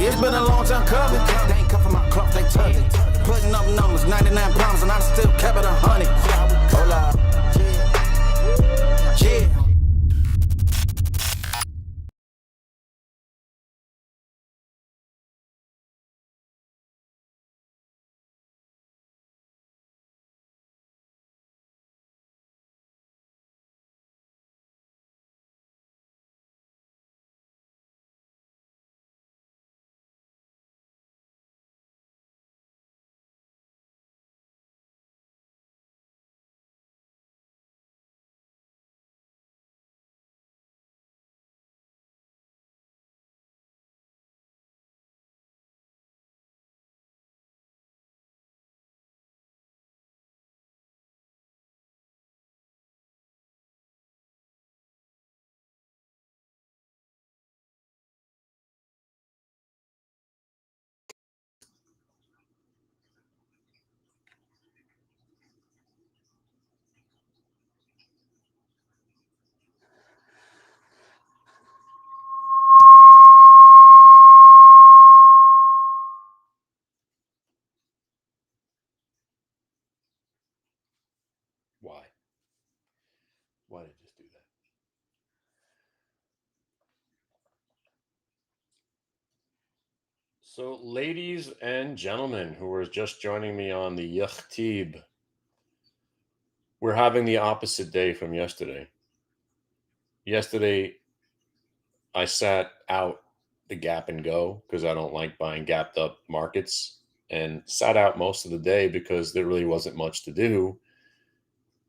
It's been a long time coming. They ain't cuffing my cloth, they tugging. Putting up numbers, 99 pounds, and I still kept it 100. Hola. Yeah. Why? Why did I just do that? So, ladies and gentlemen who are just joining me on the Yachtib, we're having the opposite day from yesterday. Yesterday, I sat out the gap and go because I don't like buying gapped up markets, and sat out most of the day because there really wasn't much to do.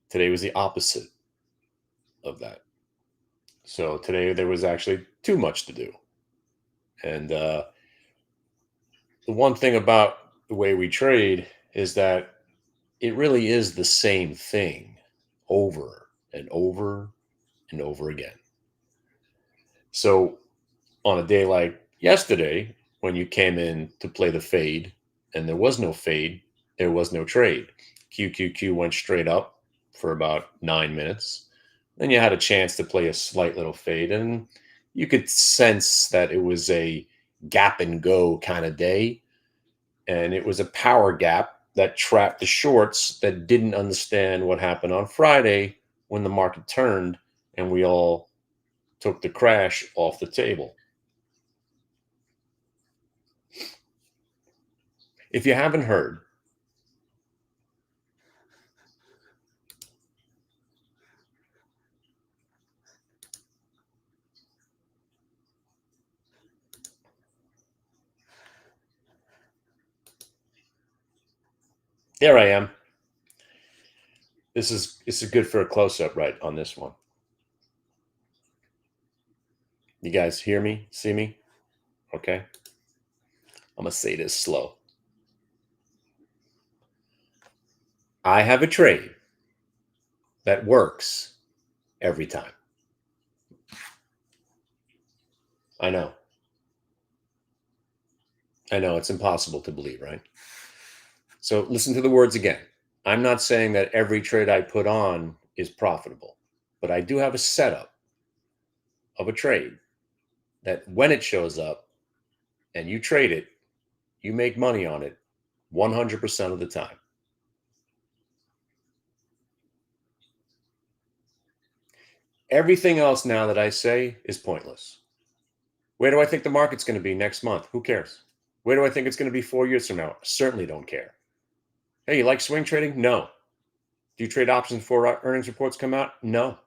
Today was the opposite of that. So today there was actually too much to do. And the one thing about the way we trade is that it really is the same thing over and over and over again. So on a day like yesterday, when you came in to play the fade and there was no fade, there was no trade. QQQ went straight up for about 9 minutes. Then you had a chance to play a slight little fade, and you could sense that it was a gap and go kind of day. And it was a power gap that trapped the shorts that didn't understand what happened on Friday when the market turned and we all took the crash off the table. If you haven't heard, there I am. This is good for a close-up right on this one. You guys hear me? See me? Okay. I'm going to say this slow. I have a trade that works every time. I know. It's impossible to believe, right? So listen to the words again. I'm not saying that every trade I put on is profitable, but I do have a setup of a trade that when it shows up and you trade it, you make money on it 100% of the time. Everything else now that I say is pointless. Where do I think the market's going to be next month? Who cares? Where do I think it's going to be 4 years from now? Certainly don't care. Hey, you like swing trading? No. Do you trade options before earnings reports come out? No.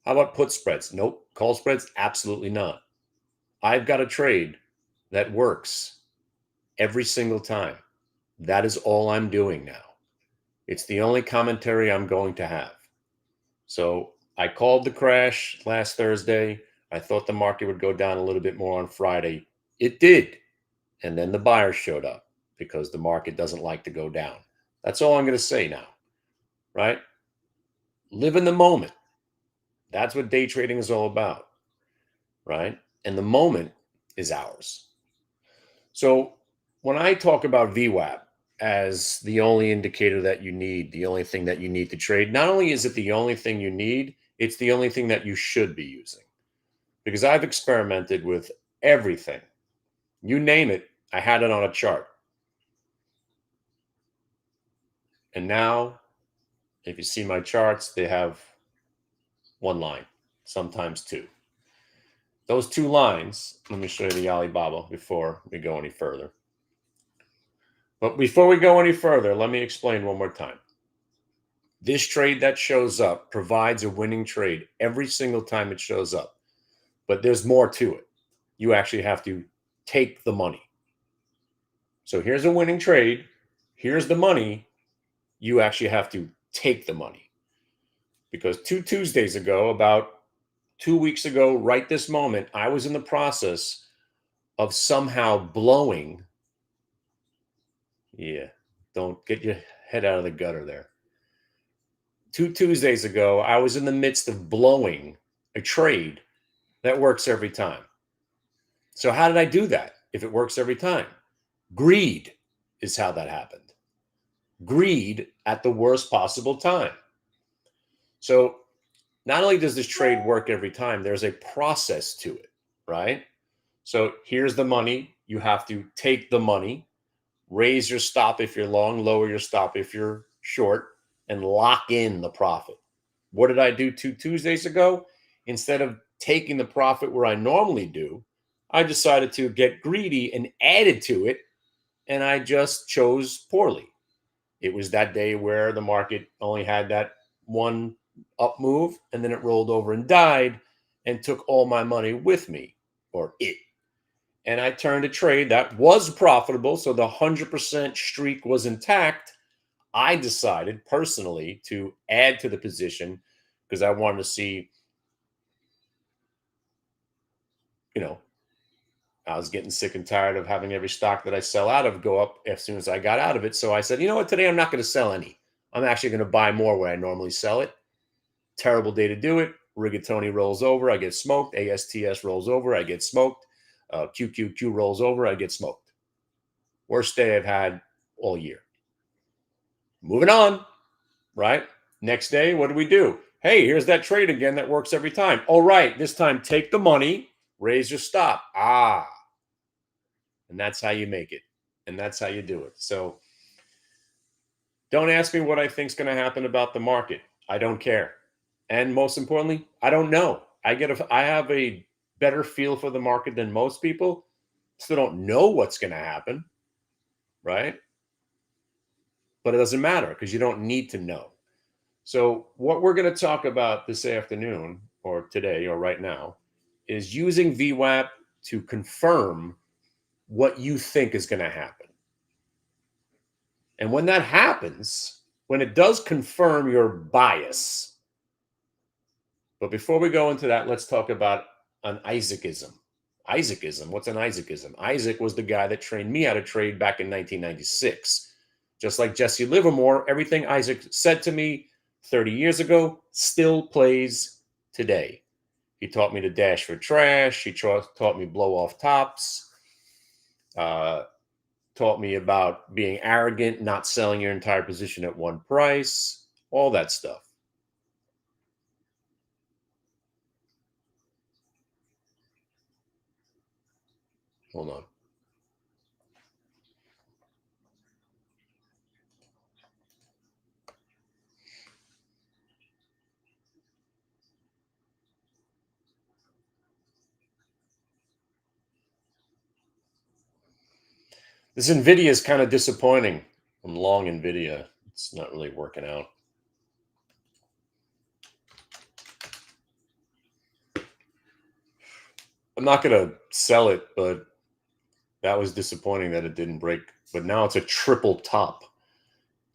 How about put spreads? Nope. Call spreads? Absolutely not. I've got a trade that works every single time. That is all I'm doing now. It's the only commentary I'm going to have. So I called the crash last Thursday. I thought the market would go down a little bit more on Friday. It did. And then the buyers showed up because the market doesn't like to go down. That's all I'm going to say now, right? Live in the moment. That's what day trading is all about, right? And the moment is ours. So when I talk about VWAP as the only indicator that you need, the only thing that you need to trade, not only is it the only thing you need, it's the only thing that you should be using. Because I've experimented with everything You name it, I had it on a chart. And now, if you see my charts, they have one line, sometimes two. Those two lines, let me show you the Alibaba before we go any further. But before we go any further, let me explain one more time. This trade that shows up provides a winning trade every single time it shows up. But there's more to it. You actually have to take the money. So here's a winning trade. Here's the money. You actually have to take the money. Because 2 Tuesdays ago, about 2 weeks ago, right this moment, I was in the process of somehow blowing. Yeah, don't get your head out of the gutter there. 2 Tuesdays ago, I was in the midst of blowing a trade that works every time. So how did I do that if it works every time? Greed is how that happened. Greed at the worst possible time. So not only does this trade work every time, there's a process to it, right? So here's the money. You have to take the money, raise your stop if you're long, lower your stop if you're short, and lock in the profit. What did I do 2 Tuesdays ago? Instead of taking the profit where I normally do, I decided to get greedy and added to it, and I just chose poorly. It was that day where the market only had that one up move, and then it rolled over and died and took all my money with me, or it. And I turned a trade that was profitable, so the 100% streak was intact. I decided personally to add to the position because I wanted to see, I was getting sick and tired of having every stock that I sell out of go up as soon as I got out of it. So I said, you know what, today I'm not going to sell any. I'm actually going to buy more where I normally sell it. Terrible day to do it. Rigatoni rolls over, I get smoked. ASTS rolls over, I get smoked. QQQ rolls over, I get smoked. Worst day I've had all year. Moving on, right? Next day, what do? Hey, here's that trade again that works every time. All right, this time take the money, raise your stop. And that's how you make it. And that's how you do it. So don't ask me what I think is going to happen about the market. I don't care. And most importantly, I don't know. I have a better feel for the market than most people. Still don't know what's going to happen, right? But it doesn't matter because you don't need to know. So what we're going to talk about this afternoon or today or right now is using VWAP to confirm what you think is going to happen. And when that happens, when it does confirm your bias, but before we go into that, let's talk about an Isaacism. Isaacism, what's an Isaacism? Isaac was the guy that trained me how to trade back in 1996. Just like Jesse Livermore, everything Isaac said to me 30 years ago still plays today. He taught me to dash for trash. He taught me blow off tops. Taught me about being arrogant, not selling your entire position at one price, all that stuff. Hold on. This NVIDIA is kind of disappointing. I'm long NVIDIA. It's not really working out. I'm not going to sell it, but that was disappointing that it didn't break. But now it's a triple top.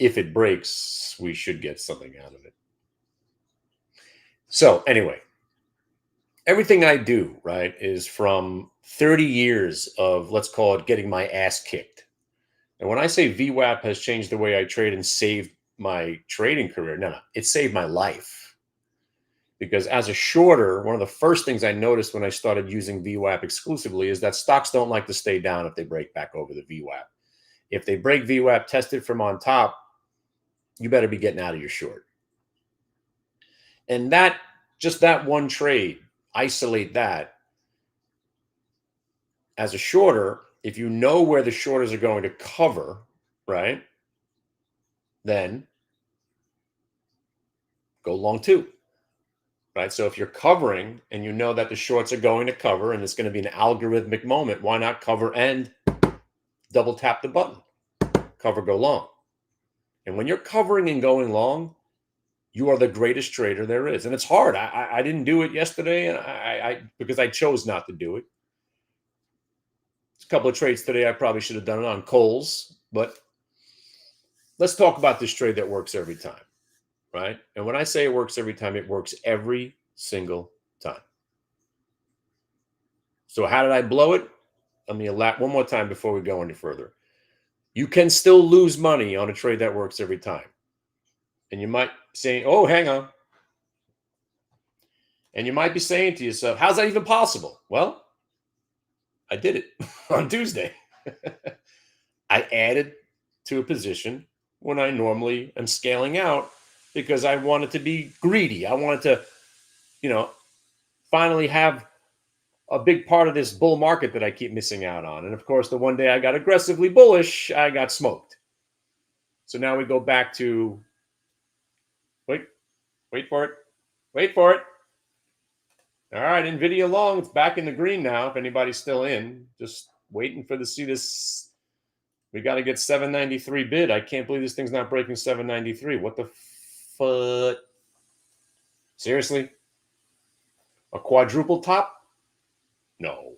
If it breaks, we should get something out of it. So anyway, everything I do, right, is from 30 years of, let's call it, getting my ass kicked. And when I say VWAP has changed the way I trade and saved my trading career, no, it saved my life. Because as a shorter, one of the first things I noticed when I started using VWAP exclusively is that stocks don't like to stay down if they break back over the VWAP. If they break VWAP, test it from on top, you better be getting out of your short. And that, just that one trade, isolate that. As a shorter, if you know where the shorters are going to cover, right, then go long too, right? So if you're covering and you know that the shorts are going to cover and it's going to be an algorithmic moment, why not cover and double tap the button? Cover, go long. And when you're covering and going long, you are the greatest trader there is. And it's hard. I didn't do it yesterday, and I because I chose not to do it. There's a couple of trades today I probably should have done it on Coles, but let's talk about this trade that works every time, right? And when I say it works every time, it works every single time. So how did I blow it? Let me elaborate one more time before we go any further. You can still lose money on a trade that works every time. And you might say, oh, hang on. And you might be saying to yourself, how's that even possible? Well, I did it on Tuesday. I added to a position when I normally am scaling out because I wanted to be greedy. I wanted to, finally have a big part of this bull market that I keep missing out on. And of course, the one day I got aggressively bullish, I got smoked. So now we go back to, wait for it. All right, NVIDIA long, it's back in the green now. If anybody's still in, just waiting for to see this. We got to get 793 bid. I can't believe this thing's not breaking 793. What the fuck? Seriously? A quadruple top? No.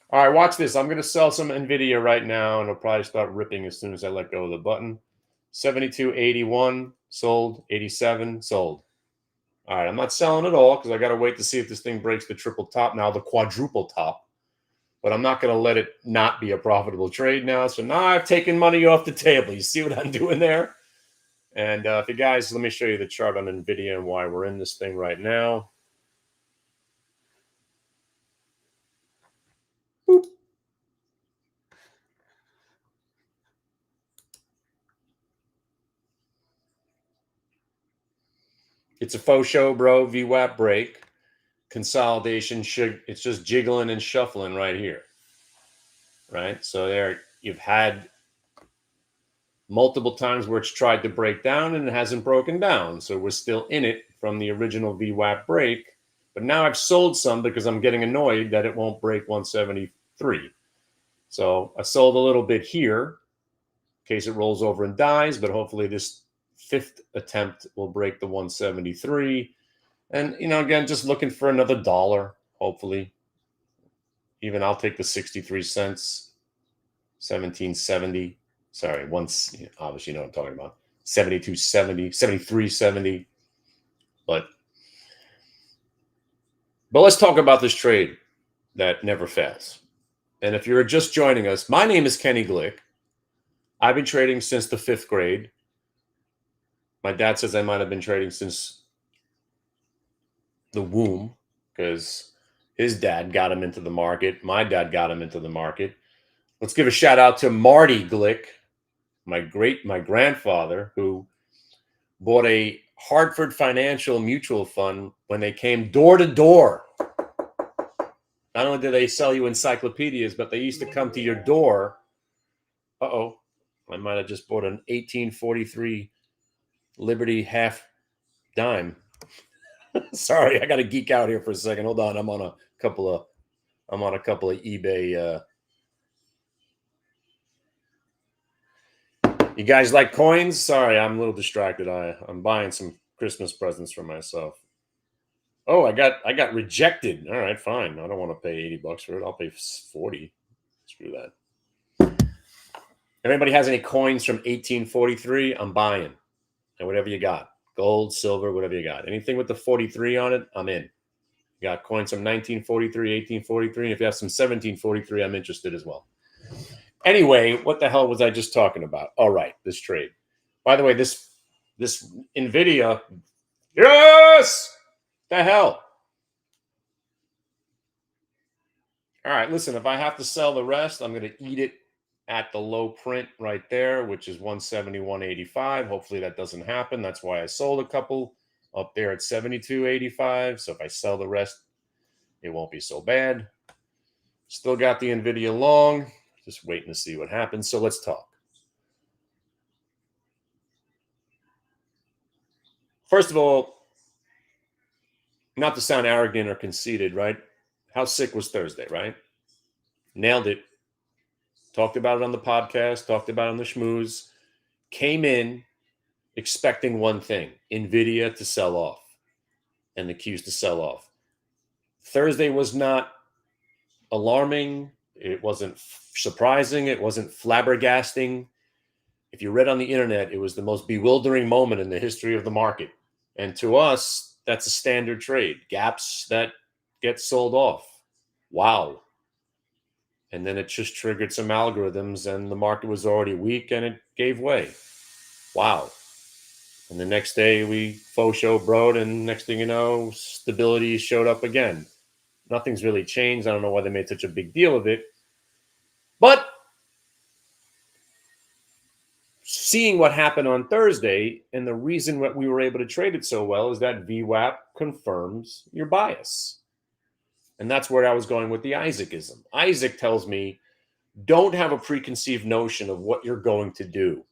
All right, watch this. I'm going to sell some NVIDIA right now, and it'll probably start ripping as soon as I let go of the button. 72.81 sold. 87 sold. All right, I'm not selling it all because I got to wait to see if this thing breaks the triple top, now the quadruple top. But I'm not going to let it not be a profitable trade now. So now I've taken money off the table. You see what I'm doing there? And if you guys, let me show you the chart on NVIDIA and why we're in this thing right now. Boop. It's a faux show, bro. VWAP break. Consolidation. It's just jiggling and shuffling right here. Right? So there you've had multiple times where it's tried to break down and it hasn't broken down. So we're still in it from the original VWAP break. But now I've sold some because I'm getting annoyed that it won't break 173. So I sold a little bit here in case it rolls over and dies. But hopefully this fifth attempt will break the 173. And, again, just looking for another dollar, hopefully. Even I'll take the 63 cents, 1770. Sorry, obviously you know what I'm talking about. 72.70, 73.70. But let's talk about this trade that never fails. And if you're just joining us, my name is Kenny Glick. I've been trading since the 5th grade. My dad says I might have been trading since the womb because his dad got him into the market. My dad got him into the market. Let's give a shout out to Marty Glick, my grandfather, who bought a Hartford Financial mutual fund when they came door to door. Not only did they sell you encyclopedias, but they used to come to your door. Uh-oh, I might have just bought an 1843 Liberty half dime. Sorry, I got to geek out here for a second. Hold on, I'm on a couple of eBay. You guys like coins? Sorry, I'm a little distracted. I'm buying some Christmas presents for myself. Oh, I got rejected. All right, fine. I don't want to pay $80 for it. I'll pay 40. Screw that. If anybody has any coins from 1843, I'm buying. And whatever you got. Gold, silver, whatever you got. Anything with the 43 on it, I'm in. You got coins from 1943, 1843. And if you have some 1743, I'm interested as well. Anyway, what the hell was I just talking about? All right, this trade. By the way, this NVIDIA, yes! The hell? All right, listen, if I have to sell the rest, I'm going to eat it at the low print right there, which is 171.85. Hopefully that doesn't happen. That's why I sold a couple up there at 72.85. So if I sell the rest, it won't be so bad. Still got the NVIDIA long. Just waiting to see what happens. So let's talk. First of all, not to sound arrogant or conceited, right? How sick was Thursday, right? Nailed it. Talked about it on the podcast, talked about it on the schmooze. Came in expecting one thing, NVIDIA to sell off and the Qs to sell off. Thursday was not alarming. It wasn't surprising. It wasn't flabbergasting. If you read on the internet, it was the most bewildering moment in the history of the market. And to us, that's a standard trade. Gaps that get sold off. Wow. And then it just triggered some algorithms and the market was already weak and it gave way. Wow. And the next day we faux show broed and next thing you know, stability showed up again. Nothing's really changed. I don't know why they made such a big deal of it. But seeing what happened on Thursday and the reason that we were able to trade it so well is that VWAP confirms your bias. And that's where I was going with the Isaacism. Isaac tells me, don't have a preconceived notion of what you're going to do.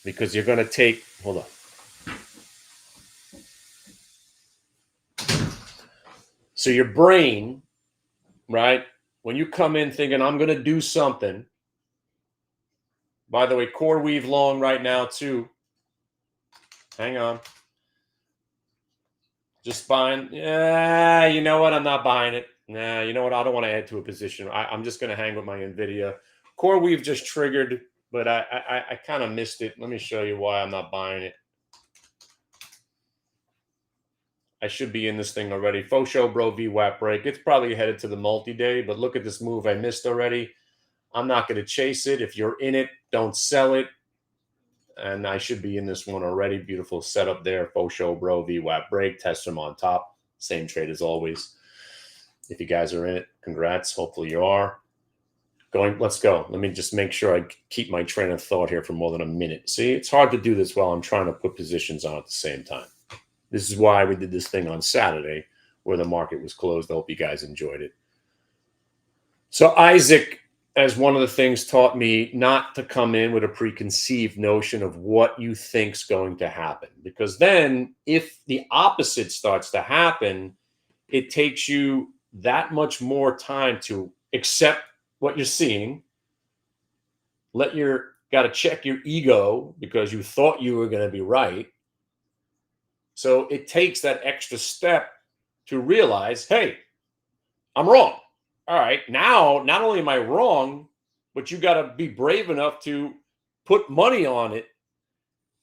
Because you're going to take, hold on. So your brain, right, when you come in thinking, I'm going to do something. By the way, core weave long right now too. Hang on. Just buying. Yeah, you know what? I'm not buying it. Nah, you know what? I don't want to add to a position. I'm just going to hang with my NVIDIA. Core weave just triggered, but I kind of missed it. Let me show you why I'm not buying it. I should be in this thing already. Faux show bro VWAP break. It's probably headed to the multi-day, but look at this move I missed already. I'm not going to chase it. If you're in it, don't sell it. And I should be in this one already. Beautiful setup there. Faux show bro VWAP break. Test them on top. Same trade as always. If you guys are in it, congrats. Hopefully you are. Let's go. Let me just make sure I keep my train of thought here for more than a minute. See, it's hard to do this while I'm trying to put positions on at the same time. This is why we did this thing on Saturday where the market was closed. I hope you guys enjoyed it. So Isaac, as one of the things, taught me not to come in with a preconceived notion of what you think's going to happen. Because then if the opposite starts to happen, it takes you that much more time to accept what you're seeing. Got to check your ego because you thought you were going to be right. So it takes that extra step to realize, hey, I'm wrong. All right, now not only am I wrong, but you got to be brave enough to put money on it,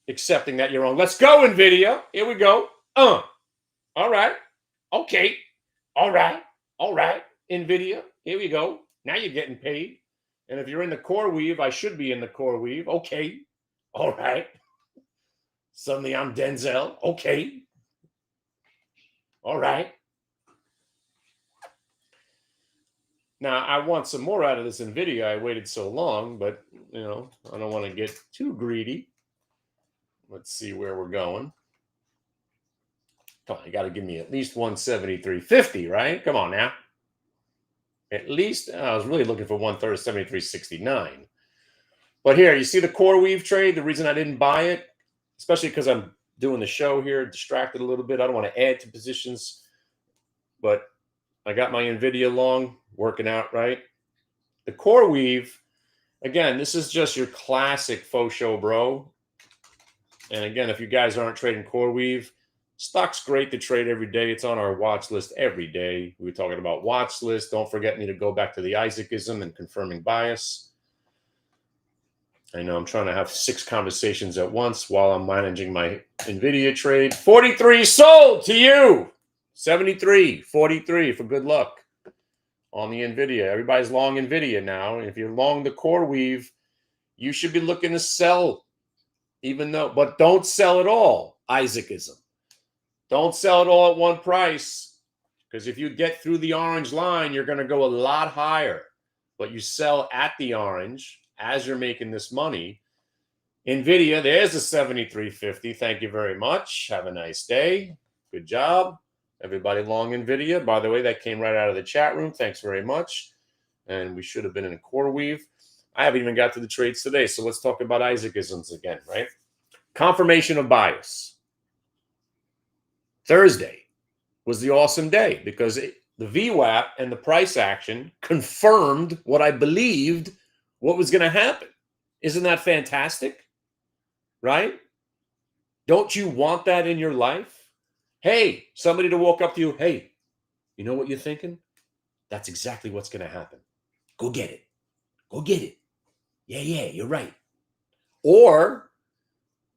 accepting that you're wrong. Let's go, NVIDIA. Here we go. All right. Okay. All right. NVIDIA. Here we go. Now you're getting paid. And if you're in the core weave, I should be in the core weave. Okay. All right. Suddenly I'm Denzel. Okay. All right. Now, I want some more out of this NVIDIA. I waited so long, but, I don't want to get too greedy. Let's see where we're going. Come on, you got to give me at least 173.50, right? Come on now. At least, I was really looking for 173.69. But here, you see the core weave trade? The reason I didn't buy it, especially because I'm doing the show here, distracted a little bit. I don't want to add to positions, but I got my NVIDIA long working out, right? The core weave, again, this is just your classic faux show bro. And again, if you guys aren't trading core weave, stock's great to trade every day. It's on our watch list every day. We were talking about watch list. Don't forget me to go back to the Isaacism and confirming bias. I know I'm trying to have 6 conversations at once while I'm managing my NVIDIA trade. 43 sold to you. 73, 43 for good luck on the NVIDIA. Everybody's long NVIDIA now. If you're long the core weave, you should be looking to sell, but don't sell it all. Isaacism. Don't sell it all at one price, because if you get through the orange line, you're going to go a lot higher. But you sell at the orange as you're making this money. NVIDIA, there's a 73.50. Thank you very much. Have a nice day. Good job. Everybody long NVIDIA. By the way, that came right out of the chat room. Thanks very much. And we should have been in a quarter weave. I haven't even got to the trades today. So let's talk about Isaacisms again, right? Confirmation of bias. Thursday was the awesome day because the VWAP and the price action confirmed what I believed what was going to happen. Isn't that fantastic? Right? Don't you want that in your life? Hey, somebody to walk up to you. Hey, you know what you're thinking? That's exactly what's going to happen. Go get it. Go get it. Yeah, you're right. Or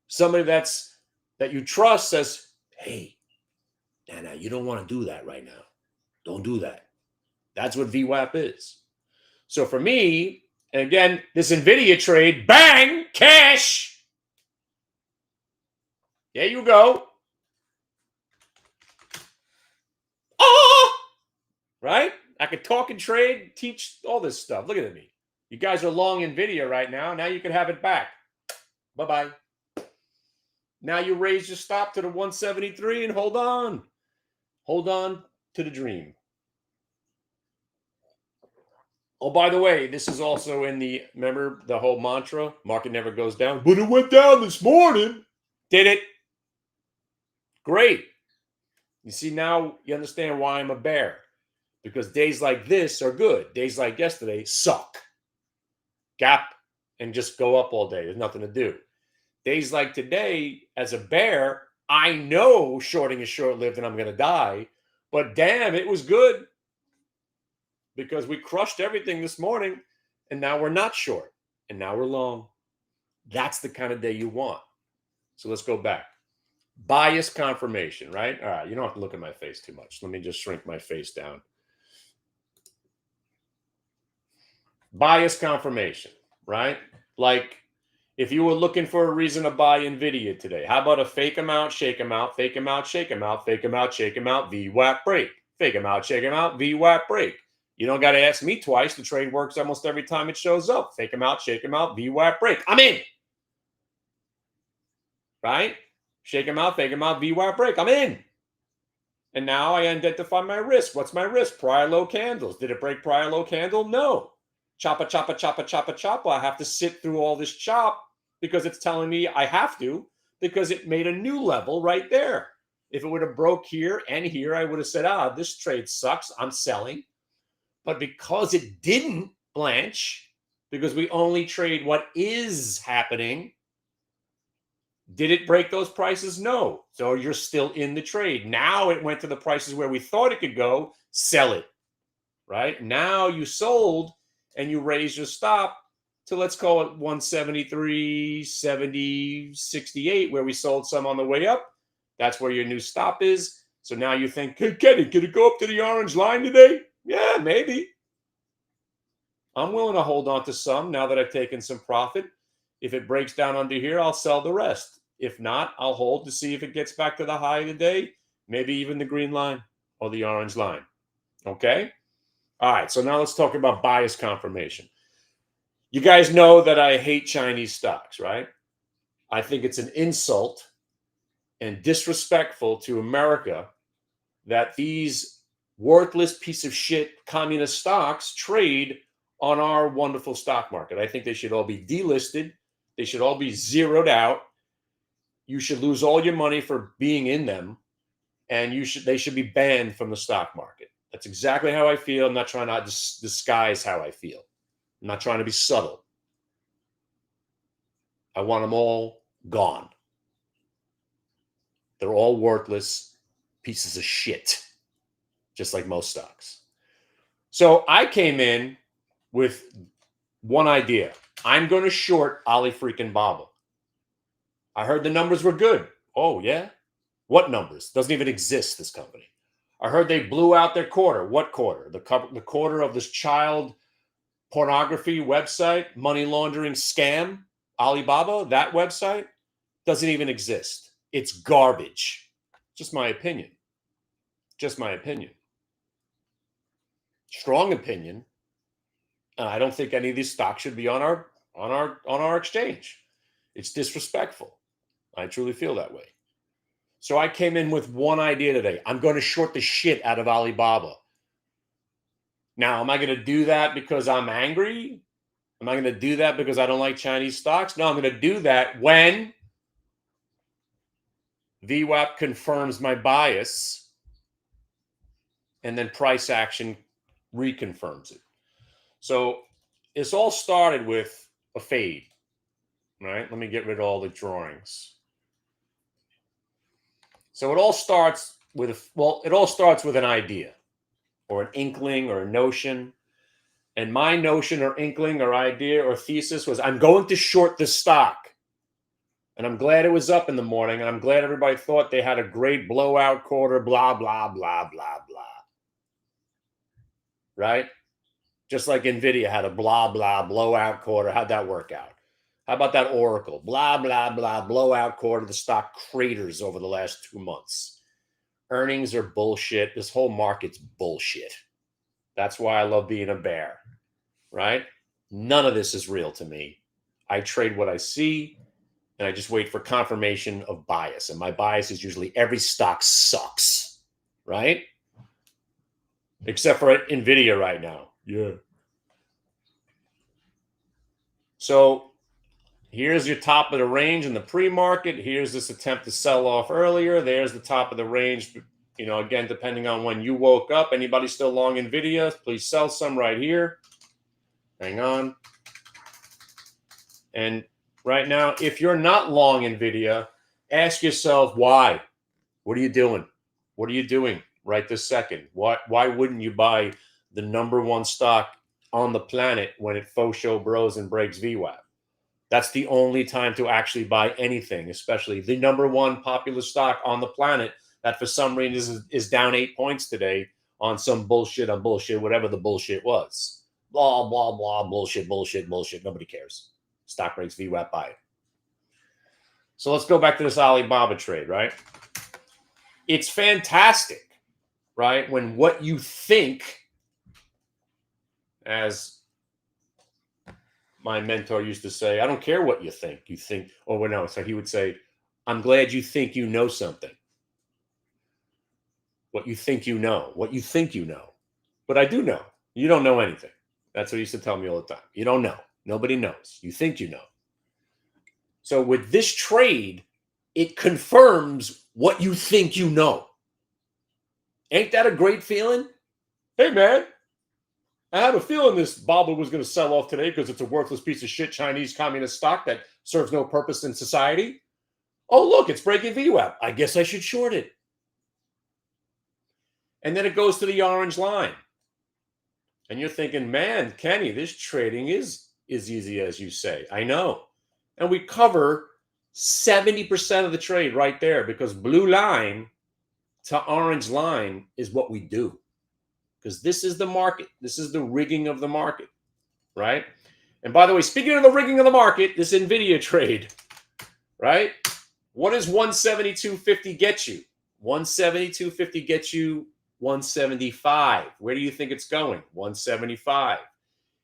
somebody that you trust says, hey, no, you don't want to do that right now. Don't do that. That's what VWAP is. So for me, and again, this NVIDIA trade, bang, cash. There you go. Oh, right? I could talk and trade, teach all this stuff. Look at me. You guys are long NVIDIA right now. Now you can have it back. Bye-bye. Now you raise your stop to the 173 and hold on. Hold on to the dream. Oh, by the way, this is also in remember the whole mantra, market never goes down, but it went down this morning. Did it? Great. You see, now you understand why I'm a bear. Because days like this are good. Days like yesterday suck. Gap and just go up all day. There's nothing to do. Days like today, as a bear, I know shorting is short-lived and I'm going to die. But damn, it was good. Because we crushed everything this morning. And now we're not short. And now we're long. That's the kind of day you want. So let's go back. Bias confirmation, right? All right, you don't have to look at my face too much. Let me just shrink my face down. Bias confirmation, right? Like if you were looking for a reason to buy NVIDIA today, how about a fake them out, shake them out, fake them out, shake them out, fake them out, shake them out, VWAP break. Fake them out, shake them out, VWAP break. You don't got to ask me twice. The trade works almost every time it shows up. Fake them out, shake them out, VWAP break. I'm in. Right? Shake them out, fake them out, VWAP break. I'm in. And now I identify my risk. What's my risk? Prior low candles. Did it break prior low candle? No. Choppa, choppa, choppa, choppa, choppa. I have to sit through all this chop because it's telling me I have to because it made a new level right there. If it would have broke here and here, I would have said, this trade sucks. I'm selling. But because it didn't, Blanche, because we only trade what is happening, did it break those prices? No. So you're still in the trade. Now it went to the prices where we thought it could go. Sell it. Right? Now you sold and you raise your stop to, let's call it 173, 70, 68, where we sold some on the way up. That's where your new stop is. So now you think, hey, Kenny, could it go up to the orange line today? Yeah, maybe. I'm willing to hold on to some now that I've taken some profit. If it breaks down under here, I'll sell the rest. If not, I'll hold to see if it gets back to the high of the day, maybe even the green line or the orange line. Okay? All right, so now let's talk about bias confirmation. You guys know that I hate Chinese stocks, right? I think it's an insult and disrespectful to America that these worthless piece of shit communist stocks trade on our wonderful stock market. I think they should all be delisted. They should all be zeroed out. You should lose all your money for being in them, and they should be banned from the stock market. That's exactly how I feel. I'm not trying to disguise how I feel. I'm not trying to be subtle. I want them all gone. They're all worthless pieces of shit, just like most stocks. So I came in with one idea. I'm going to short Ali freaking Baba. I heard the numbers were good. Oh, yeah? What numbers? Doesn't even exist, this company. I heard they blew out their quarter. What quarter? The quarter of this child pornography website, money laundering scam, Alibaba, that website doesn't even exist. It's garbage. Just my opinion. Just my opinion. Strong opinion. I don't think any of these stocks should be on our exchange. It's disrespectful. I truly feel that way. So I came in with one idea today. I'm going to short the shit out of Alibaba. Now, am I going to do that because I'm angry? Am I going to do that because I don't like Chinese stocks? No, I'm going to do that when VWAP confirms my bias and then price action reconfirms it. So it's all started with a fade, right? Let me get rid of all the drawings. So it all starts with an idea or an inkling or a notion. And my notion or inkling or idea or thesis was I'm going to short the stock. And I'm glad it was up in the morning. And I'm glad everybody thought they had a great blowout quarter, blah, blah, blah, blah, blah. Right? Just like NVIDIA had a blah, blah, blowout quarter. How'd that work out? How about that Oracle? Blah, blah, blah, blowout quarter. The stock craters over the last 2 months. Earnings are bullshit. This whole market's bullshit. That's why I love being a bear. Right? None of this is real to me. I trade what I see. And I just wait for confirmation of bias. And my bias is usually every stock sucks, right? Except for NVIDIA right now. Yeah. So here's your top of the range in the pre-market. Here's this attempt to sell off earlier. There's the top of the range. You know, again, depending on when you woke up. Anybody still long NVIDIA, please sell some right here. Hang on. And right now, if you're not long NVIDIA, ask yourself why. What are you doing? What are you doing right this second? Why wouldn't you buy the number one stock on the planet when it faux show bros and breaks VWAP? That's the only time to actually buy anything, especially the number one popular stock on the planet that for some reason is down 8 points today on some bullshit on bullshit, whatever the bullshit was. Blah, blah, blah, bullshit, bullshit, bullshit. Nobody cares. Stock breaks VWAP, buy it. So let's go back to this Alibaba trade, right? It's fantastic, right? When what you think, as my mentor used to say, I don't care what you think. You think, oh, no. So he would say, I'm glad you think you know something. What you think you know. What you think you know. But I do know. You don't know anything. That's what he used to tell me all the time. You don't know. Nobody knows. You think you know. So with this trade, it confirms what you think you know. Ain't that a great feeling? Hey, man, I have a feeling this Baba was going to sell off today because it's a worthless piece of shit Chinese communist stock that serves no purpose in society. Oh, look, it's breaking VWAP. I guess I should short it. And then it goes to the orange line. And you're thinking, man, Kenny, this trading is as easy as you say. I know. And we cover 70% of the trade right there because blue line to orange line is what we do. Because this is the market. This is the rigging of the market, right? And by the way, speaking of the rigging of the market, this NVIDIA trade, right? What does 172.50 get you? 172.50 gets you 175. Where do you think it's going? 175.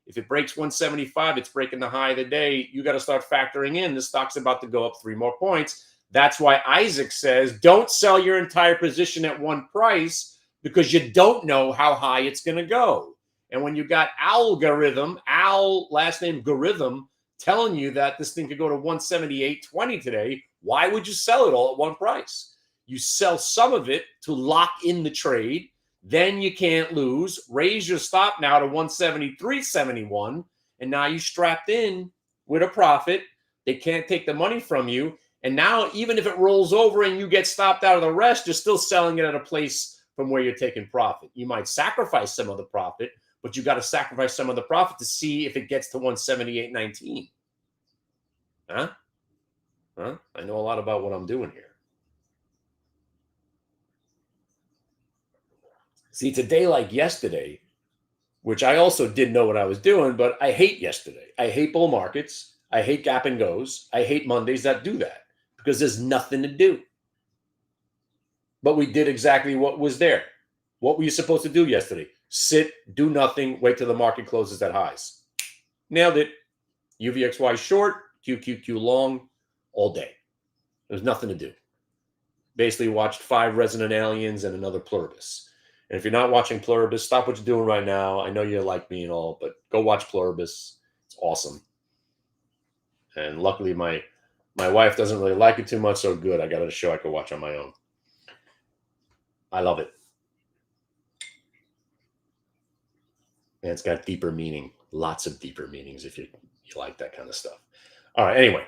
If it breaks 175, it's breaking the high of the day. You got to start factoring in the stock's about to go up 3 more points. That's why Isaac says, don't sell your entire position at one price because you don't know how high it's going to go. And when you got Algorithm, Al, last name Gorithm, telling you that this thing could go to 178.20 today, why would you sell it all at one price? You sell some of it to lock in the trade. Then you can't lose. Raise your stop now to 173.71. And now you strapped in with a profit. They can't take the money from you. And now, even if it rolls over and you get stopped out of the rest, you're still selling it at a place from where you're taking profit. You might sacrifice some of the profit, but you got to sacrifice some of the profit to see if it gets to 178.19. Huh? I know a lot about what I'm doing here. See, it's a day like yesterday, which I also didn't know what I was doing, but I hate yesterday. I hate bull markets. I hate gap and goes. I hate Mondays that do that because there's nothing to do. But we did exactly what was there. What were you supposed to do yesterday? Sit, do nothing, wait till the market closes at highs. Nailed it. UVXY short, QQQ long, all day. There's nothing to do. basically watched 5 Resident Aliens and another Pluribus. And if you're not watching Pluribus, stop what you're doing right now. I know you like me and all, but go watch Pluribus. It's awesome. And luckily, my wife doesn't really like it too much, so good. I got a show I could watch on my own. I love it. And it's got deeper meaning, lots of deeper meanings if you like that kind of stuff. All right, anyway.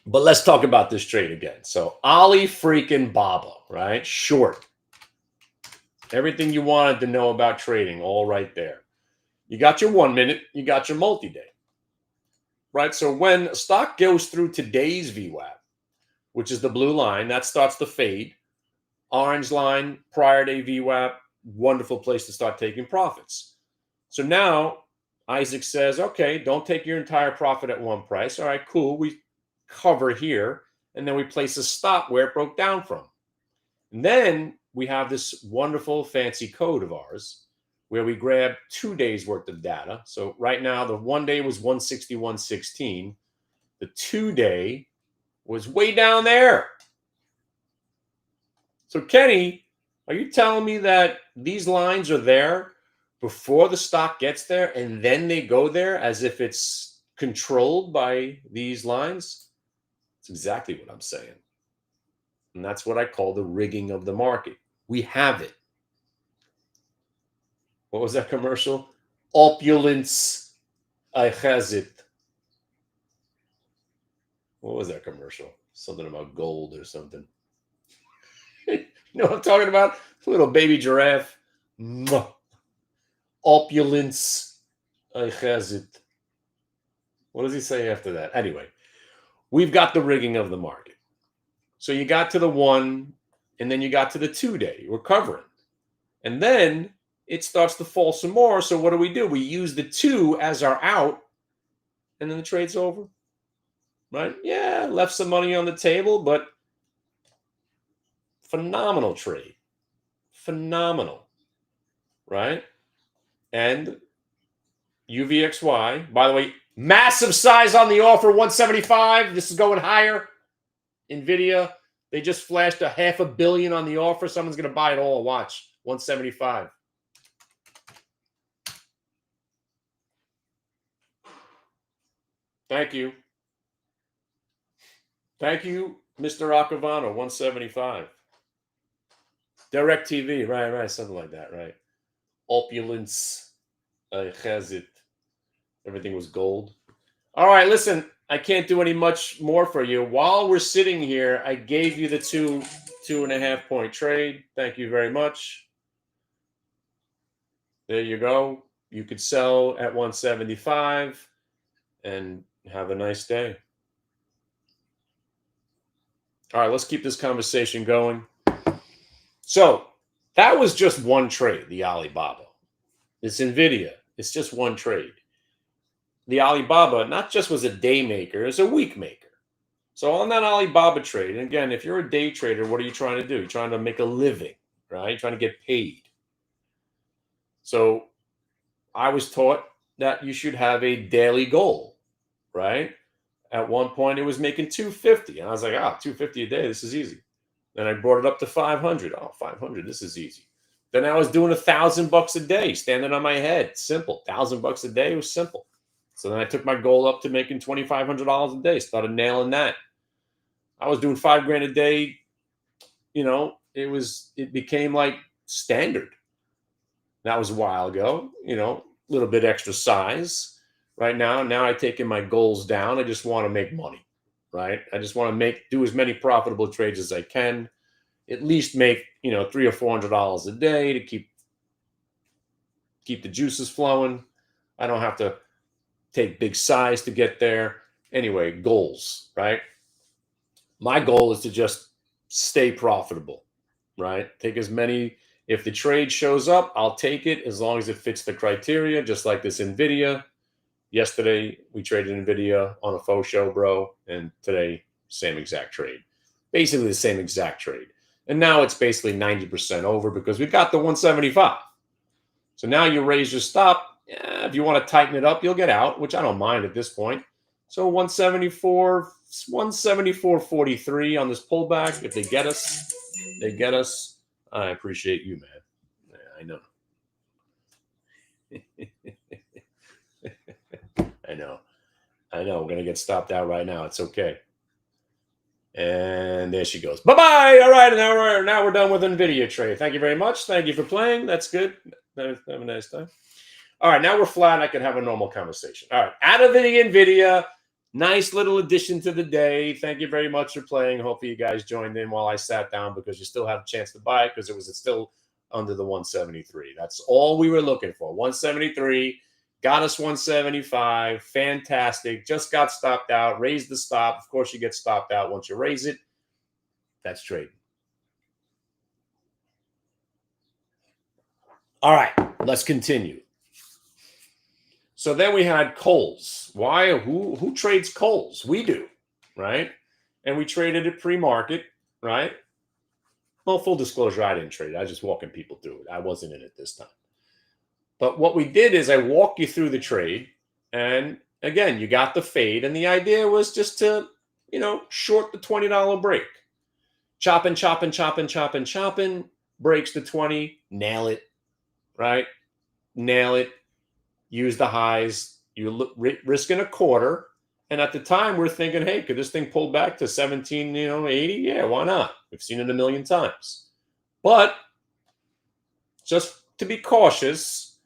But let's talk about this trade again. So Ali freaking Baba, right? Short. Everything you wanted to know about trading, all right there. You got your 1 minute, you got your multi-day. Right? So when a stock goes through today's VWAP, which is the blue line, that starts to fade. Orange line, prior day VWAP, wonderful place to start taking profits. So now Isaac says, okay, don't take your entire profit at one price. All right, cool. We cover here, and then we place a stop where it broke down from. And then we have this wonderful fancy code of ours where we grab 2 days worth of data. So right now, the 1 day was 161.16. The 2 day was way down there. So Kenny, are you telling me that these lines are there before the stock gets there and then they go there as if it's controlled by these lines? That's exactly what I'm saying. And that's what I call the rigging of the market. We have it. What was that commercial? Opulence, I has it. What was that commercial? Something about gold or something. You know what I'm talking about? Little baby giraffe. Opulence, I has it. What does he say after that? Anyway, we've got the rigging of the market. So you got to the 1, and then you got to the 2 day. We're covering. And then it starts to fall some more. So what do? We use the 2 as our out, and then the trade's over. Right? Yeah, left some money on the table, but phenomenal trade. Phenomenal. Right? And UVXY, by the way, massive size on the offer, 175. This is going higher. NVIDIA, they just flashed a $500 million on the offer. Someone's going to buy it all. Watch, 175. Thank you. Thank you, Mr. Acavano, 175. Direct TV, right, something like that, right? Opulence, has it. Everything was gold. All right, listen, I can't do any much more for you. While we're sitting here, I gave you the 2.5 point trade. Thank you very much. There you go. You could sell at 175 and have a nice day. All right, let's keep this conversation going. So that was just one trade, the Alibaba. It's NVIDIA. It's just one trade. The Alibaba not just was a day maker, it's a week maker. So on that Alibaba trade, and again, if you're a day trader, what are you trying to do? You're trying to make a living, right? You're trying to get paid. So I was taught that you should have a daily goal, right? At one point, it was making 250. And I was like, 250 a day, this is easy. Then I brought it up to 500. 500, this is easy. Then I was doing $1,000 a day, standing on my head. Simple. $1,000 a day was simple. So then I took my goal up to making $2,500 a day. Started nailing that. I was doing $5,000 a day. You know, it became like standard. That was a while ago. You know, a little bit extra size. Right now I've taken my goals down. I just want to make money, right? I just want to do as many profitable trades as I can. At least make, $300 or $400 a day to keep the juices flowing. I don't have to take big size to get there. Anyway, goals, right? My goal is to just stay profitable, right? Take as many. If the trade shows up, I'll take it as long as it fits the criteria, just like this NVIDIA. Yesterday, we traded NVIDIA on a faux show, bro. And today, same exact trade. Basically the same exact trade. And now it's basically 90% over because we got the 175. So now you raise your stop. Yeah, if you want to tighten it up, you'll get out, which I don't mind at this point. So 174, It's 174.43 on this pullback. If they get us, they get us. I appreciate you, man. Yeah, I know. I know. We're going to get stopped out right now. It's okay. And there she goes. Bye-bye. All right. Now we're done with NVIDIA trade. Thank you very much. Thank you for playing. That's good. Have a nice time. All right. Now we're flat. I can have a normal conversation. All right. Out of the NVIDIA. Nice little addition to the day. Thank you very much for playing. Hopefully you guys joined in while I sat down because you still had a chance to buy it because it was still under the 173. That's all we were looking for. 173. Got us 175. Fantastic. Just got stopped out. Raised the stop. Of course, you get stopped out once you raise it. That's trading. All right. Let's continue. So then we had Kohl's. Why? Who trades Kohl's? We do, right? And we traded it pre-market, right? Well, full disclosure, I didn't trade it. I was just walking people through it. I wasn't in it this time. But what we did is I walked you through the trade. And again, you got the fade. And the idea was just to, short the $20 break. Chopping. Breaks the 20. Nail it, right? Nail it. Use the highs. You're risking a quarter. And at the time, we're thinking, hey, could this thing pull back to 1780? Yeah, why not? We've seen it a million times. But just to be cautious,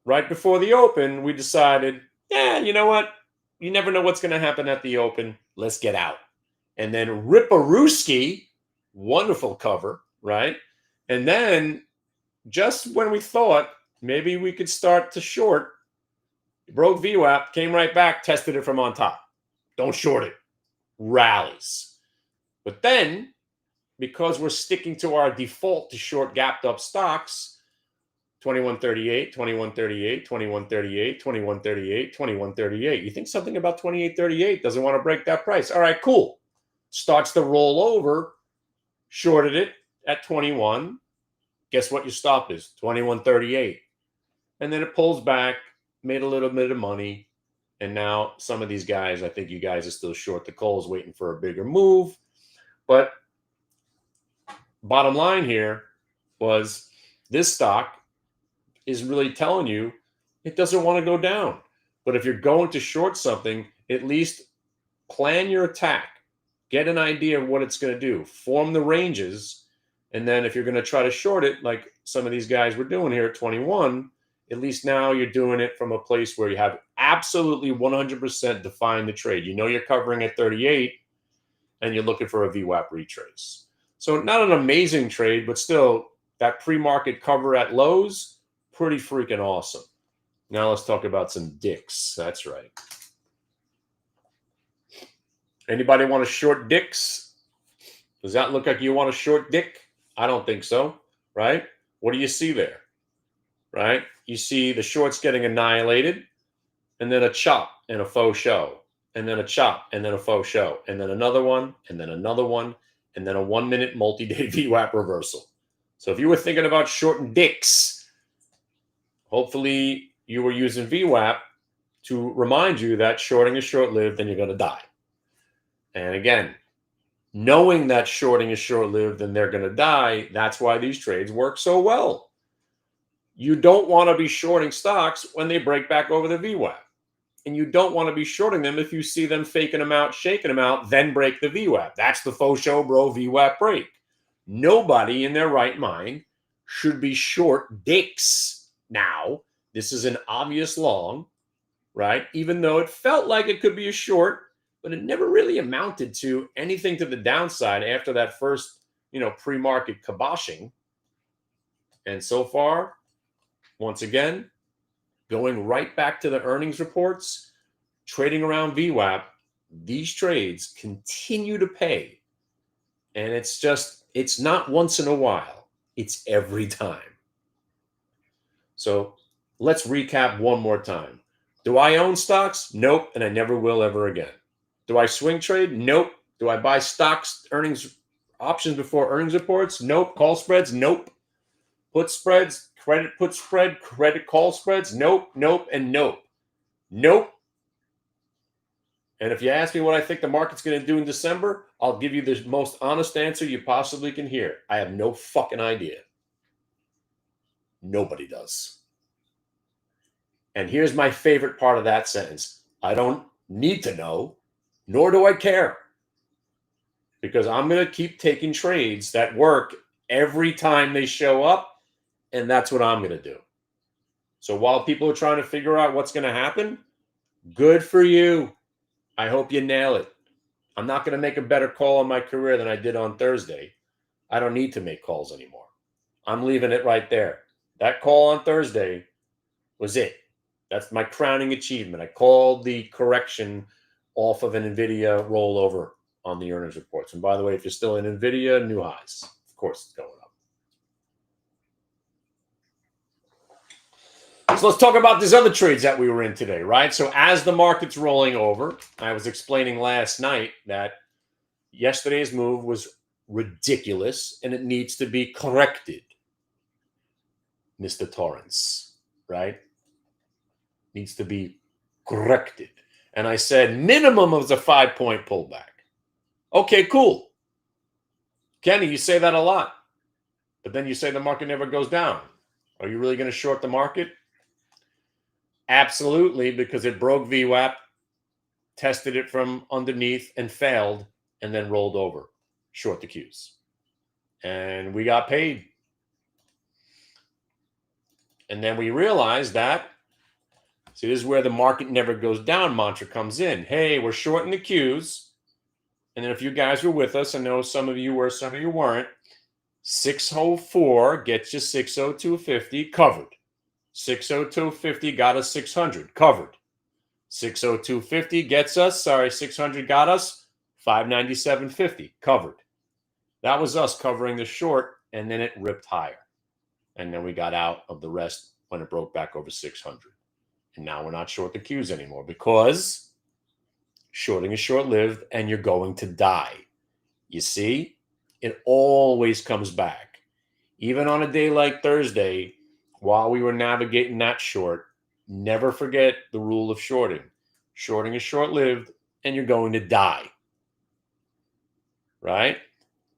right before the open, we decided, yeah, you know what? You never know what's going to happen at the open. Let's get out. And then Ripperooski, wonderful cover, right? And then just when we thought maybe we could start to short, broke VWAP, came right back, tested it from on top. Don't short it. Rallies. But then, because we're sticking to our default to short gapped up stocks, 2138, 2138, 2138, 2138, 2138. You think something about 2838 doesn't want to break that price. All right, cool. Starts to roll over, shorted it at 21. Guess what your stop is? 2138. And then it pulls back, made a little bit of money. And now some of these guys, I think you guys are still short the Kohl's waiting for a bigger move. But bottom line here was this stock is really telling you it doesn't want to go down. But if you're going to short something, at least plan your attack. Get an idea of what it's going to do. Form the ranges. And then if you're going to try to short it, like some of these guys were doing here at 21, at least now you're doing it from a place where you have absolutely 100% defined the trade. You know you're covering at 38, and you're looking for a VWAP retrace. So not an amazing trade, but still that pre-market cover at lows, pretty freaking awesome. Now let's talk about some dicks. That's right. Anybody want to short dicks? Does that look like you want a short dick? I don't think so, right? What do you see there, right? You see the shorts getting annihilated, and then a chop and a faux show, and then a chop and then a faux show, and then another one, and then another one, and then a 1 minute multi-day VWAP reversal. So if you were thinking about shorting dicks, hopefully you were using VWAP to remind you that shorting is short-lived and you're going to die. And again, knowing that shorting is short-lived and they're going to die, that's why these trades work so well. You don't want to be shorting stocks when they break back over the VWAP. And you don't want to be shorting them if you see them faking them out, shaking them out, then break the VWAP. That's the faux show, bro, VWAP break. Nobody in their right mind should be short dicks now. This is an obvious long, right? Even though it felt like it could be a short, but it never really amounted to anything to the downside after that first, pre-market kiboshing. And so far, once again, going right back to the earnings reports, trading around VWAP, these trades continue to pay. And it's not once in a while. It's every time. So let's recap one more time. Do I own stocks? Nope. And I never will ever again. Do I swing trade? Nope. Do I buy stocks, earnings, options before earnings reports? Nope. Call spreads? Nope. Put spreads, credit put spread, credit call spreads? Nope, nope, and nope. Nope. And if you ask me what I think the market's going to do in December, I'll give you the most honest answer you possibly can hear. I have no fucking idea. Nobody does. And here's my favorite part of that sentence. I don't need to know, nor do I care. Because I'm going to keep taking trades that work every time they show up, and that's what I'm going to do. So while people are trying to figure out what's going to happen, good for you. I hope you nail it. I'm not going to make a better call in my career than I did on Thursday. I don't need to make calls anymore. I'm leaving it right there. That call on Thursday was it. That's my crowning achievement. I called the correction off of an NVIDIA rollover on the earnings reports. And by the way, if you're still in NVIDIA, new highs. Of course, it's going up. So let's talk about these other trades that we were in today, right? So as the market's rolling over, I was explaining last night that yesterday's move was ridiculous and it needs to be corrected, Mr. Torrance, right? Needs to be corrected. And I said minimum of a 5-point pullback. Okay, cool. Kenny, you say that a lot, but then you say the market never goes down. Are you really going to short the market? Absolutely, because it broke VWAP, tested it from underneath and failed, and then rolled over. Short the Qs. And we got paid. And then we realized that, see, this is where the market never goes down mantra comes in. Hey, we're shorting the Qs. And then if you guys were with us, I know some of you were, some of you weren't. 604 gets you 602.50 covered. 602.50 got us 600 covered. 602.50 gets us, 600 got us 597.50 covered. That was us covering the short, and then it ripped higher. And then we got out of the rest when it broke back over 600. And now we're not short the Qs anymore because shorting is short-lived and you're going to die. You see, it always comes back. Even on a day like Thursday, while we were navigating that short, never forget the rule of shorting. Shorting is short-lived and you're going to die. Right?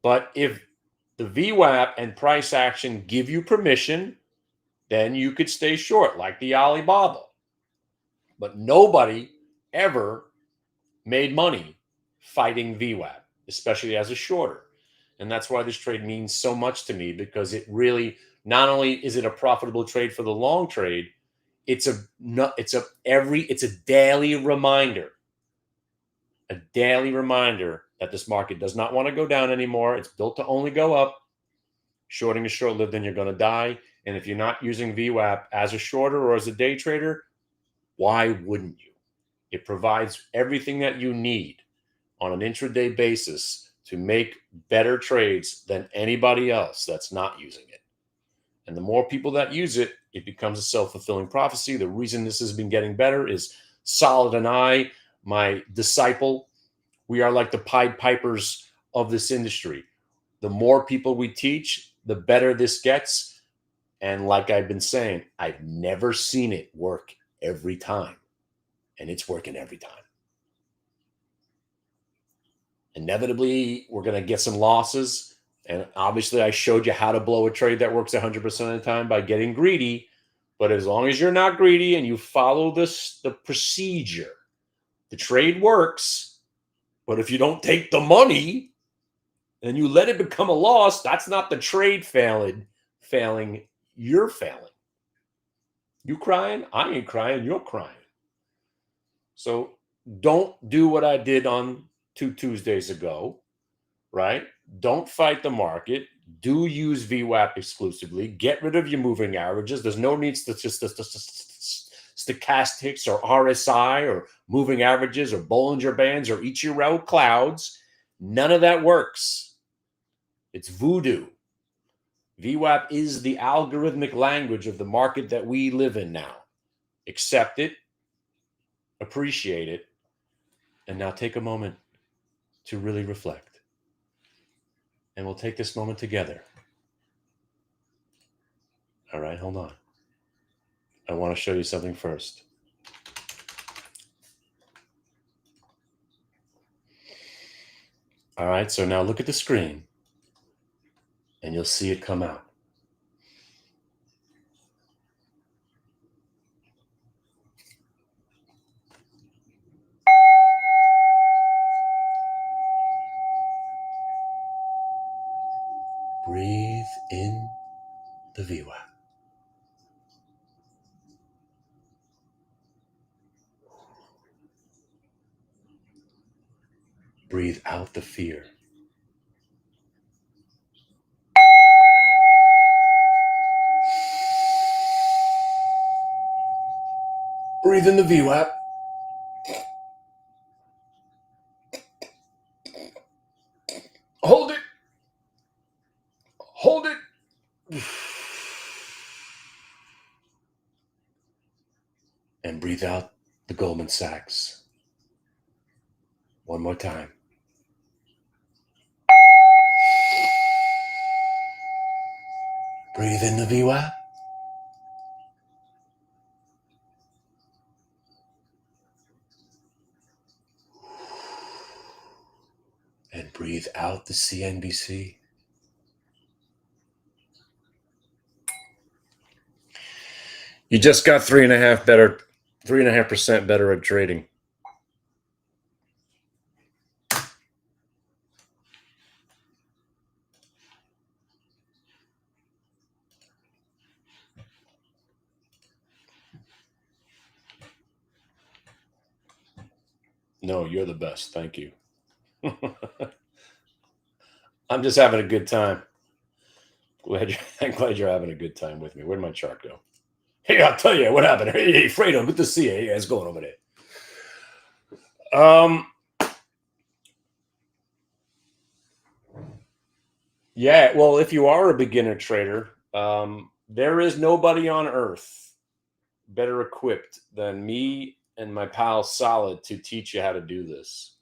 But if the VWAP and price action give you permission, then you could stay short like the Alibaba. But nobody ever made money fighting VWAP, especially as a shorter. And that's why this trade means so much to me, because it really, not only is it a profitable trade for the long trade, it's a daily reminder. A daily reminder that this market does not want to go down anymore. It's built to only go up. Shorting is short-lived and you're going to die. And if you're not using VWAP as a shorter or as a day trader, why wouldn't you? It provides everything that you need on an intraday basis to make better trades than anybody else that's not using it. And the more people that use it, it becomes a self-fulfilling prophecy. The reason this has been getting better is Solid and I, my disciple, we are like the Pied Pipers of this industry. The more people we teach, the better this gets. And like I've been saying, I've never seen it work every time. And it's working every time. Inevitably, we're going to get some losses. And obviously, I showed you how to blow a trade that works 100% of the time by getting greedy. But as long as you're not greedy and you follow the procedure, the trade works. But if you don't take the money and you let it become a loss, that's not the trade failing. You're failing. You crying? I ain't crying. You're crying. So don't do what I did on 2 Tuesdays ago, right? Don't fight the market. Do use VWAP exclusively. Get rid of your moving averages. There's no need to just stochastics or RSI or moving averages or Bollinger Bands or Ichiro clouds. None of that works. It's voodoo. VWAP is the algorithmic language of the market that we live in now. Accept it, appreciate it, and now take a moment to really reflect. And we'll take this moment together. All right, hold on. I want to show you something first. All right, so now look at the screen and you'll see it come out. Breathe in the VWAP. Breathe out the fear. Breathe in the VWAP. Hold it. Hold it. And breathe out the Goldman Sachs. One more time. Breathe in the VWAP. And breathe out the CNBC. You just got 3.5% better at trading. No, you're the best. Thank you. I'm just having a good time. I'm glad you're having a good time with me. Where'd my chart go? Hey, I'll tell you what happened. Hey, Fredo, good to see you. Hey, how's it going over there? Yeah, well, if you are a beginner trader, there is nobody on earth better equipped than me and my pal Solid to teach you how to do this.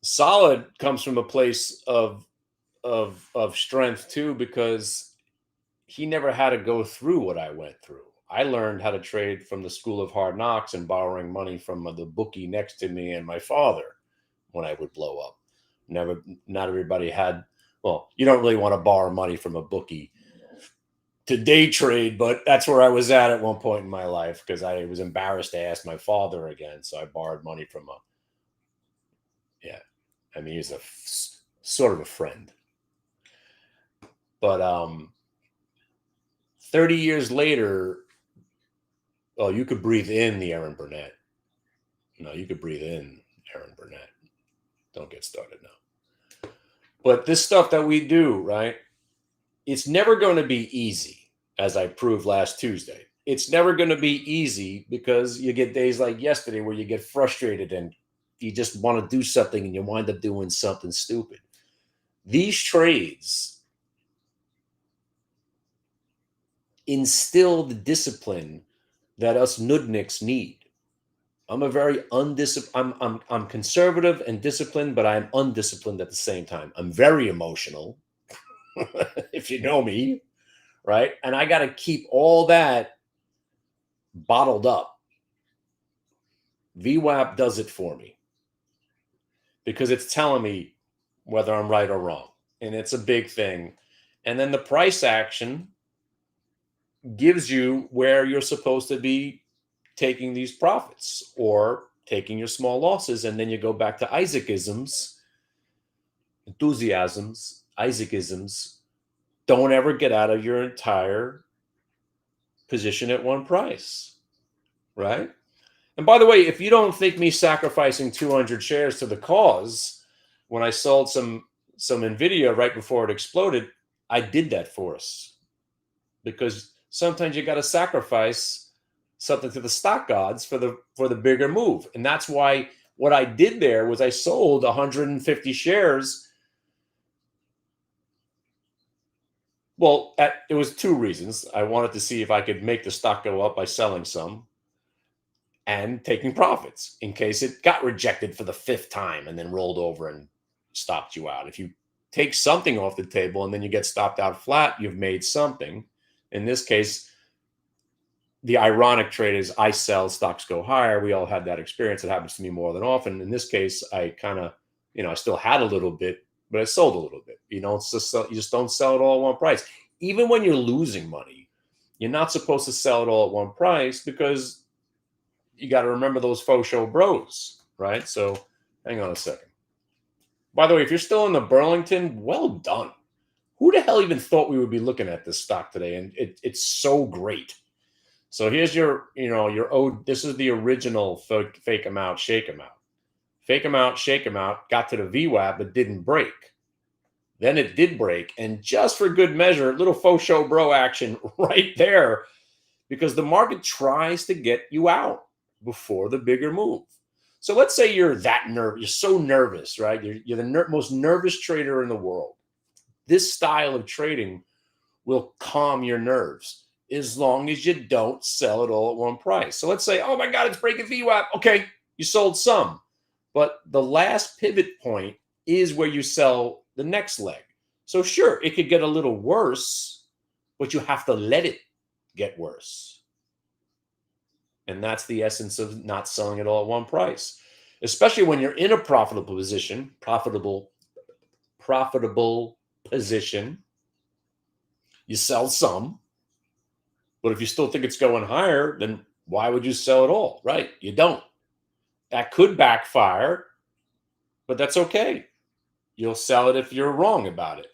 Solid comes from a place of strength too, because he never had to go through what I went through. I learned how to trade from the school of hard knocks and borrowing money from the bookie next to me and my father when I would blow up. Not everybody had, well, you don't really want to borrow money from a bookie to day trade, but that's where I was at one point in my life because I was embarrassed to ask my father again. So I borrowed money from he's a sort of a friend. But 30 years later, you could breathe in the Aaron Burnett. No, you could breathe in Aaron Burnett. Don't get started now. But this stuff that we do, right? It's never going to be easy, as I proved last Tuesday. It's never going to be easy because you get days like yesterday where you get frustrated and you just want to do something and you wind up doing something stupid. These trades instill the discipline that us nudniks need. I'm a very undisciplined. I'm conservative and disciplined, but I'm undisciplined at the same time. I'm very emotional, if you know me, right? And I got to keep all that bottled up. VWAP does it for me because it's telling me whether I'm right or wrong, and it's a big thing. And then the price action gives you where you're supposed to be taking these profits or taking your small losses. And then you go back to Isaacisms, enthusiasms, Isaacisms. Don't ever get out of your entire position at one price, right? And by the way, if you don't think me sacrificing 200 shares to the cause when I sold some NVIDIA right before it exploded, I did that for us because sometimes you got to sacrifice something to the stock gods for the bigger move. And that's why what I did there was I sold 150 shares. Well, it was two reasons. I wanted to see if I could make the stock go up by selling some and taking profits in case it got rejected for the fifth time and then rolled over and stopped you out. If you take something off the table and then you get stopped out flat, you've made something. In this case, the ironic trade is I sell, stocks go higher. We all had that experience. It happens to me more than often. In this case, I kind of, I still had a little bit, but I sold a little bit. You just don't sell it all at one price. Even when you're losing money, you're not supposed to sell it all at one price, because you got to remember those faux show bros, right? So hang on a second. By the way, if you're still in the Burlington, well done. Who the hell even thought we would be looking at this stock today? And it's so great. So here's this is the original fake them out, shake them out. Fake them out, shake them out, got to the VWAP, but didn't break. Then it did break. And just for good measure, little faux show bro action right there, because the market tries to get you out before the bigger move. So let's say you're so nervous, right? You're the most nervous trader in the world. This style of trading will calm your nerves as long as you don't sell it all at one price. So let's say, oh my God, it's breaking VWAP. Okay, you sold some. But the last pivot point is where you sell the next leg. So sure, it could get a little worse, but you have to let it get worse. And that's the essence of not selling it all at one price, especially when you're in a profitable position, profitable position. You sell some, but if you still think it's going higher, then why would you sell it all, right? You don't. That could backfire, but that's okay. You'll sell it if you're wrong about it,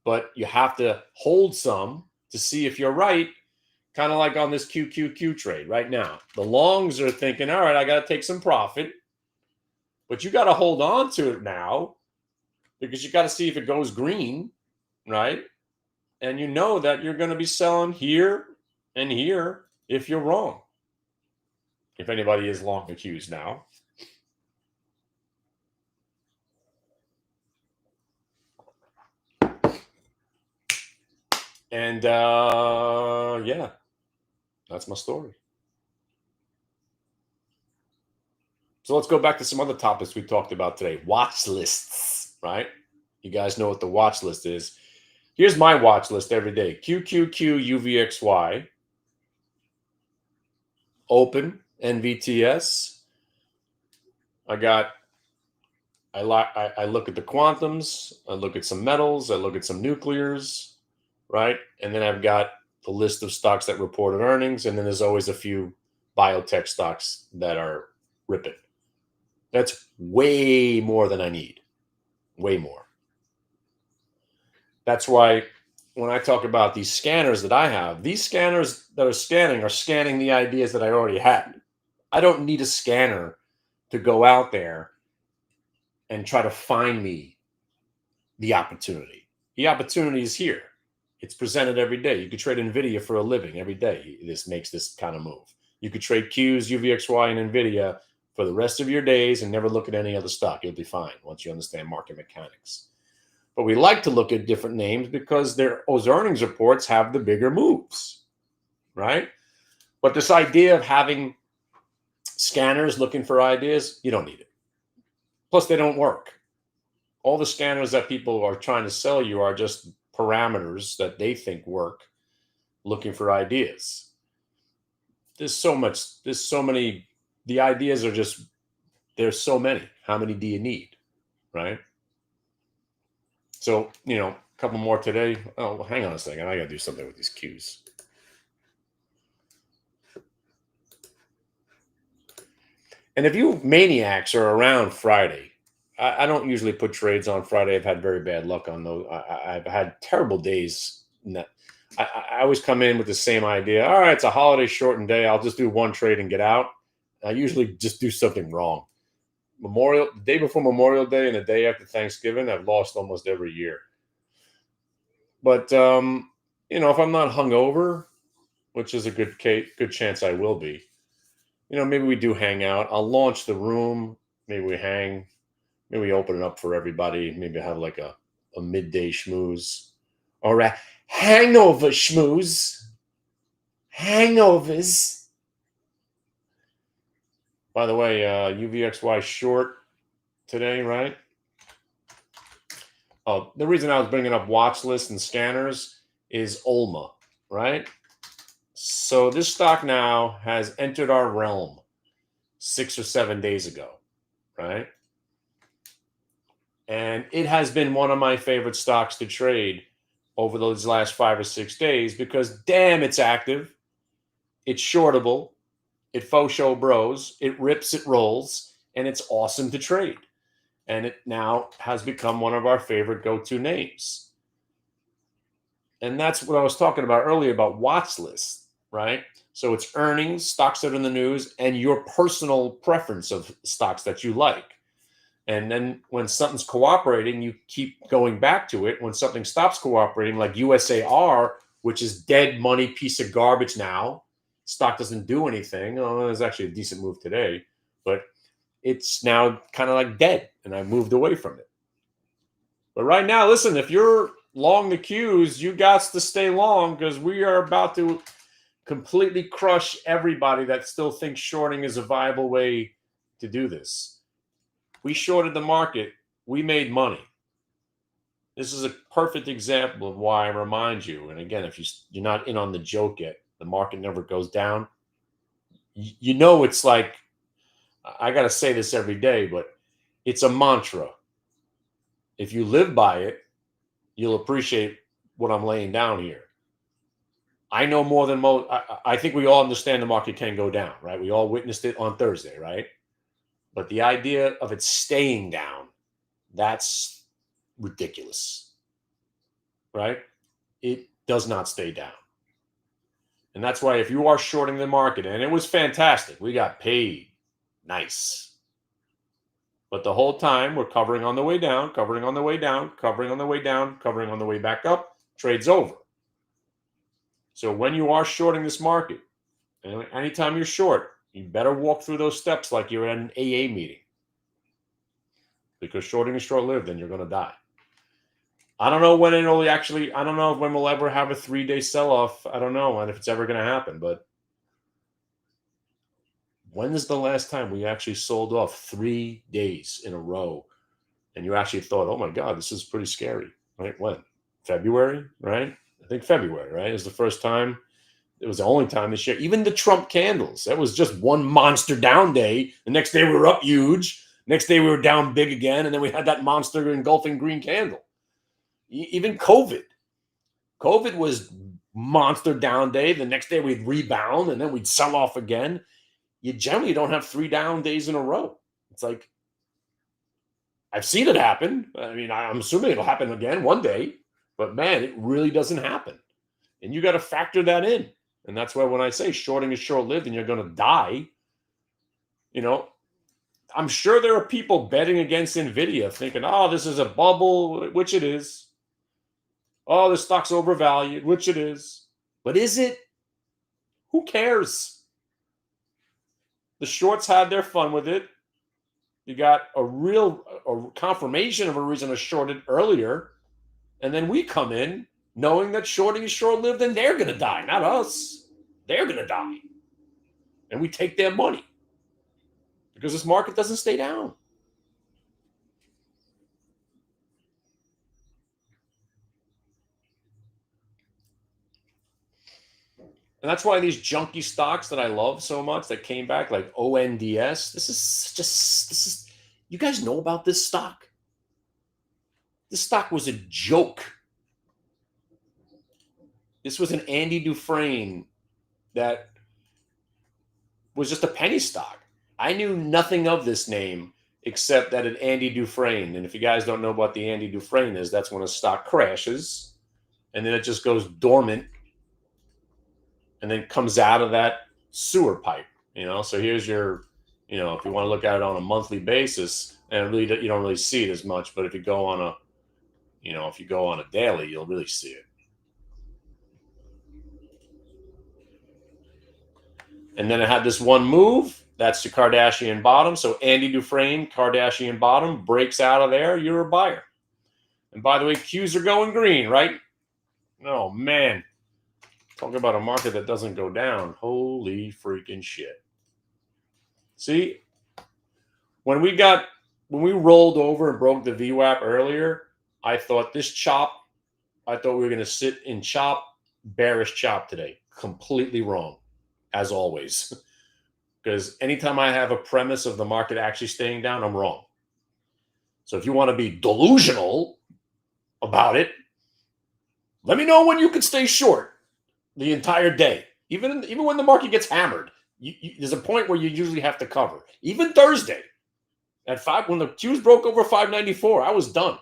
but you have to hold some to see if you're right. Kind of like on this QQQ trade right now. The longs are thinking, all right, I got to take some profit, but you got to hold on to it now, because you got to see if it goes green, right? And you know that you're going to be selling here and here if you're wrong. If anybody is long accused now. And yeah, that's my story. So let's go back to some other topics we talked about today. Watch lists, right? You guys know what the watch list is. Here's my watch list every day. QQQ UVXY. Open NVTS. I look at the quantums. I look at some metals. I look at some nuclears, right? And then I've got the list of stocks that reported earnings. And then there's always a few biotech stocks that are ripping. That's way more than I need. Way more. That's why when I talk about these scanners that I have, these scanners that are scanning the ideas that I already had. I don't need a scanner to go out there and try to find me the opportunity. The opportunity is here. It's presented every day. You could trade NVIDIA for a living every day. This makes this kind of move. You could trade Qs, UVXY, and NVIDIA for the rest of your days and never look at any other stock. You'll be fine once you understand market mechanics. But we like to look at different names because those earnings reports have the bigger moves, right? But this idea of having scanners looking for ideas, you don't need it. Plus, they don't work. All the scanners that people are trying to sell you are just parameters that they think work, looking for ideas. There's so many. The ideas are just, there's so many. How many do you need, right? So, a couple more today. Oh, well, hang on a second. I got to do something with these Qs. And if you maniacs are around Friday, I don't usually put trades on Friday. I've had very bad luck on those. I've had terrible days. I always come in with the same idea. All right, it's a holiday shortened day. I'll just do one trade and get out. I usually just do something wrong. The day before Memorial Day and the day after Thanksgiving, I've lost almost every year. But if I'm not hungover, which is a good chance I will be, maybe we do hang out. I'll launch the room. Maybe we hang. Maybe we open it up for everybody. Maybe have like a midday schmooze or a hangover schmooze. Hangovers. By the way, UVXY short today, right? Oh, the reason I was bringing up watch lists and scanners is Olma, right? So this stock now has entered our realm 6 or 7 days ago, right? And it has been one of my favorite stocks to trade over those last 5 or 6 days because damn, it's active. It's shortable. It faux show bros. It rips, it rolls, and it's awesome to trade. And it now has become one of our favorite go-to names. And that's what I was talking about earlier about Watchlist, right? So it's earnings, stocks that are in the news, and your personal preference of stocks that you like. And then when something's cooperating, you keep going back to it. When something stops cooperating, like USAR, which is dead money piece of garbage now, stock doesn't do anything. Oh, there's actually a decent move today, but it's now kind of like dead, and I moved away from it. But right now, listen, if you're long the Qs, you got to stay long because we are about to completely crush everybody that still thinks shorting is a viable way to do this. We shorted the market. We made money. This is a perfect example of why I remind you. And again, if you're not in on the joke yet, the market never goes down. You know, it's like, I got to say this every day, but it's a mantra. If you live by it, you'll appreciate what I'm laying down here. I know more than most. I think we all understand the market can go down, right? We all witnessed it on Thursday, right? But the idea of it staying down, that's ridiculous, right? It does not stay down. And that's why if you are shorting the market, and it was fantastic, we got paid. Nice. But the whole time we're covering on the way down, covering on the way down, covering on the way down, covering on the way back up, trade's over. So when you are shorting this market, and anytime you're short, you better walk through those steps like you're at an AA meeting. Because shorting is short-lived and you're going to die. I don't know when it'll actually, I don't know when we'll ever have a 3-day sell-off. I don't know, and if it's ever going to happen. But when is the last time we actually sold off 3 days in a row and you actually thought, oh my God, this is pretty scary, right? When? February, right? I think February, right? Is the first time. It was the only time this year. Even the Trump candles, that was just one monster down day. The next day we were up huge. Next day we were down big again. And then we had that monster engulfing green candle. Even COVID. COVID was monster down day. The next day we'd rebound and then we'd sell off again. You generally don't have 3 down days in a row. It's like, I've seen it happen. I mean, I'm assuming it'll happen again one day. But man, it really doesn't happen. And you got to factor that in. And that's why when I say shorting is short-lived and you're going to die, you know, I'm sure there are people betting against NVIDIA thinking, oh, this is a bubble, which it is. Oh, the stock's overvalued, which it is. But is it? Who cares? The shorts had their fun with it. You got a confirmation of a reason to short it earlier. And then we come in knowing that shorting is short-lived and they're going to die, not us. They're going to die. And we take their money because this market doesn't stay down. And that's why these junky stocks that I love so much that came back, like ONDS, this is, you guys know about this stock? This stock was a joke. This was an Andy Dufresne that was just a penny stock. I knew nothing of this name except that it Andy Dufresne. And if you guys don't know what the Andy Dufresne is, that's when a stock crashes and then it just goes dormant and then comes out of that sewer pipe, you know? So here's your, you know, if you want to look at it on a monthly basis, and really you don't really see it as much, but if you go on a, you know, if you go on a daily, you'll really see it. And then it had this one move. That's the Kardashian bottom. So Andy Dufresne, Kardashian bottom, breaks out of there. You're a buyer. And by the way, Qs are going green, right? Oh, man. Talk about a market that doesn't go down. Holy freaking shit. See, when we rolled over and broke the VWAP earlier, I thought this chop, I thought we were going to sit in chop, bearish chop today. Completely wrong, as always. Because anytime I have a premise of the market actually staying down, I'm wrong. So if you want to be delusional about it, let me know when you can stay short the entire day. Even when the market gets hammered, there's a point where you usually have to cover. Even Thursday at 5, when the Qs broke over 594, I was done.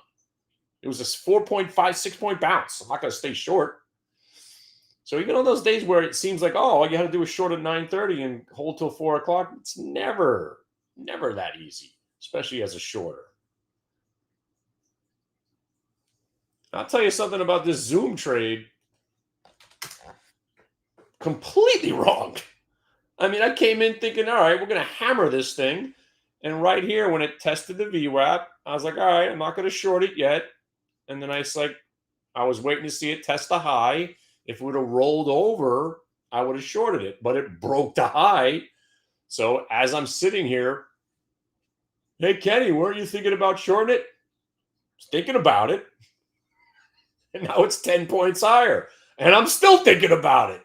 It was a 4.5, 6 point bounce. I'm not going to stay short. So even on those days where it seems like, oh, all you had to do was short at 9:30 and hold till 4 o'clock, it's never that easy, especially as a shorter. I'll tell you something about this Zoom trade. Completely wrong. I mean, I came in thinking, all right, we're going to hammer this thing. And right here, when it tested the VWAP, I was like, all right, I'm not going to short it yet. And then I was waiting to see it test the high. If it would have rolled over, I would have shorted it, but it broke the high. So as I'm sitting here, hey, Kenny, weren't you thinking about shorting it? I was thinking about it. And now it's 10 points higher. And I'm still thinking about it.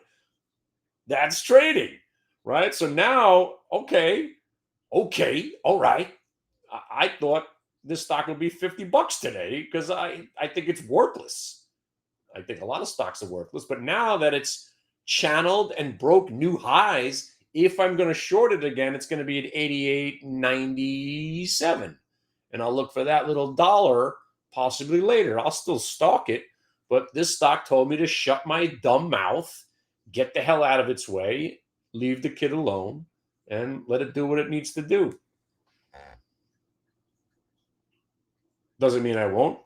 That's trading, right? So now, okay, all right. I thought this stock would be $50 today because I think it's worthless. I think a lot of stocks are worthless. But now that it's channeled and broke new highs, if I'm going to short it again, it's going to be at 88.97. And I'll look for that little dollar possibly later. I'll still stalk it. But this stock told me to shut my dumb mouth, get the hell out of its way, leave the kid alone, and let it do what it needs to do. Doesn't mean I won't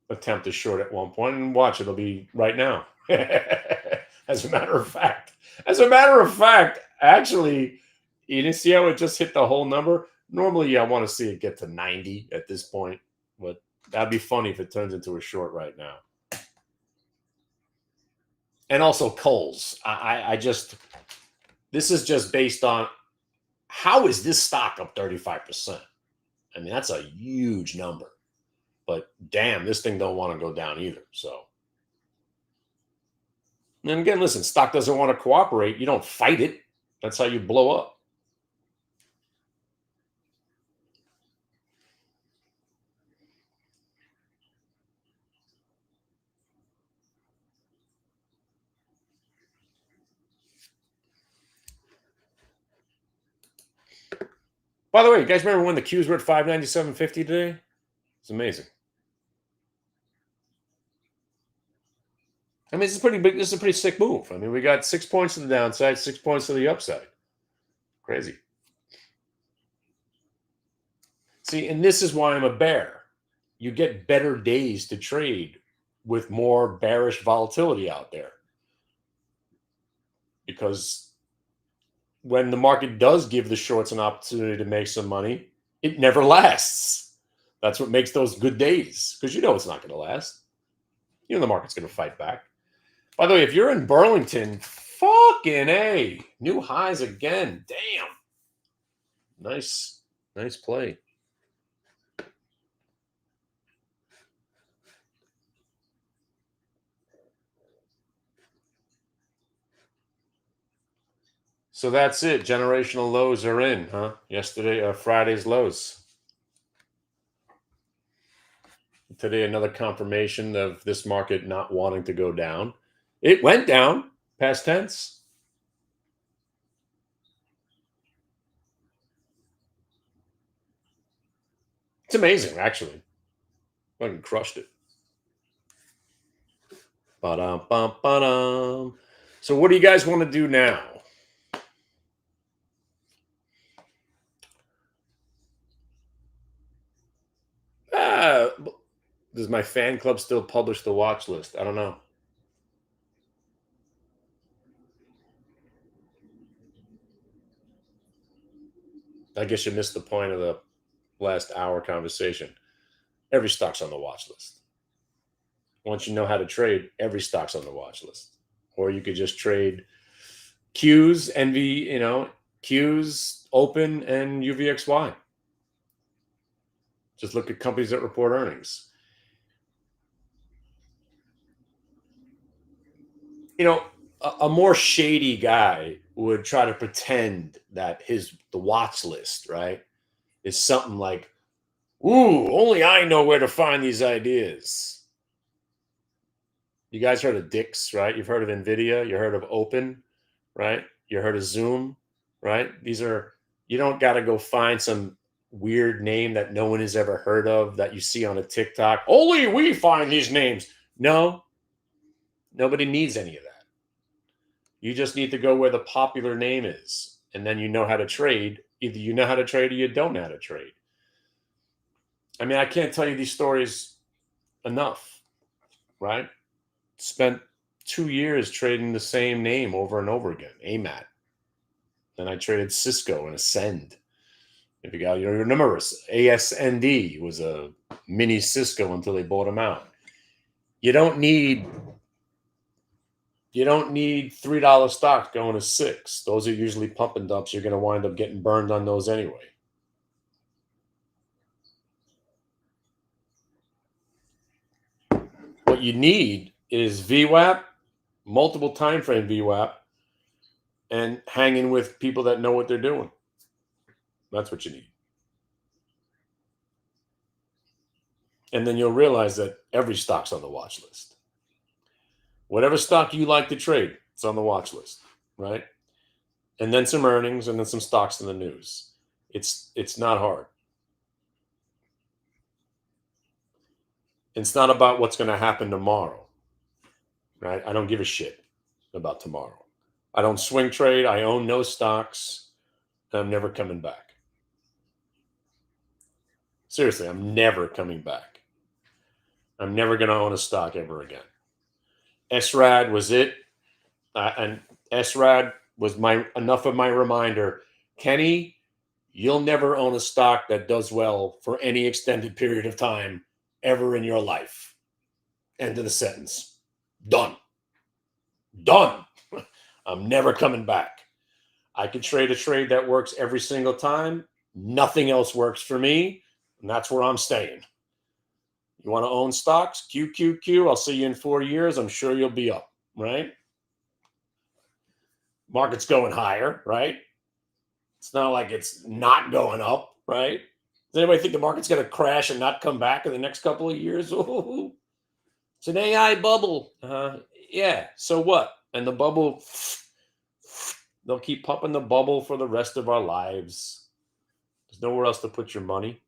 attempt to short at one point, and watch, it'll be right now. As a matter of fact, actually, you didn't see how it just hit the whole number. Normally, I want to see it get to 90 at this point, but that'd be funny if it turns into a short right now. And also Kohl's. This is just based on how is this stock up 35%? I mean, that's a huge number. But damn, this thing don't want to go down either. So, and again, listen, stock doesn't want to cooperate. You don't fight it. That's how you blow up. By the way, you guys remember when the Qs were at 597.50 today? It's amazing. I mean, this is pretty big. This is a pretty sick move. I mean, we got 6 points to the downside, 6 points to the upside. Crazy. See, and this is why I'm a bear. You get better days to trade with more bearish volatility out there. Because when the market does give the shorts an opportunity to make some money, it never lasts. That's what makes those good days, because you know it's not going to last. You know the market's going to fight back. By the way, if you're in Burlington, fucking A. New highs again. Damn. Nice play. So that's it. Generational lows are in, huh? Friday's lows. Today, another confirmation of this market not wanting to go down. It went down, past tense. It's amazing, actually. Fucking crushed it. Ba-dum, bum, ba-dum. So what do you guys want to do now? Does my fan club still publish the watch list? I don't know. I guess you missed the point of the last hour conversation. Every stock's on the watch list. Once you know how to trade, every stock's on the watch list. Or you could just trade Qs, NV, Qs, Open, and UVXY. Just look at companies that report earnings. A more shady guy would try to pretend that the watch list, right, is something like Ooh, only I know where to find these ideas. You guys heard of Dix, right? You've heard of NVIDIA. You heard of Open, right? You heard of Zoom, right? You don't got to go find some weird name that no one has ever heard of that you see on a TikTok. Only we find these names. No, nobody needs any of that. You just need to go where the popular name is, and then you know how to trade. Either you know how to trade or you don't know how to trade. I mean, I can't tell you these stories enough, right? Spent 2 years trading the same name over and over again, AMAT. Then I traded Cisco and Ascend. If you remember, ASND was a mini Cisco until they bought them out. You don't need $3 stocks going to $6. Those are usually pump and dumps. You're going to wind up getting burned on those anyway. What you need is VWAP, multiple time frame VWAP, and hanging with people that know what they're doing. That's what you need. And then you'll realize that every stock's on the watch list. Whatever stock you like to trade, it's on the watch list, right? And then some earnings, and then some stocks in the news. It's not hard. It's not about what's going to happen tomorrow, right? I don't give a shit about tomorrow. I don't swing trade. I own no stocks. And I'm never coming back. Seriously, I'm never coming back. I'm never going to own a stock ever again. SRAD was it. And SRAD was enough of my reminder. Kenny, you'll never own a stock that does well for any extended period of time ever in your life. End of the sentence. Done. I'm never coming back. I can trade a trade that works every single time. Nothing else works for me. And that's where I'm staying. You want to own stocks? QQQ. I'll see you in 4 years. I'm sure you'll be up, right? Market's going higher, right? It's not like it's not going up, right? Does anybody think the market's going to crash and not come back in the next couple of years? Ooh, it's an AI bubble. Yeah, so what? And the bubble, they'll keep pumping the bubble for the rest of our lives. There's nowhere else to put your money.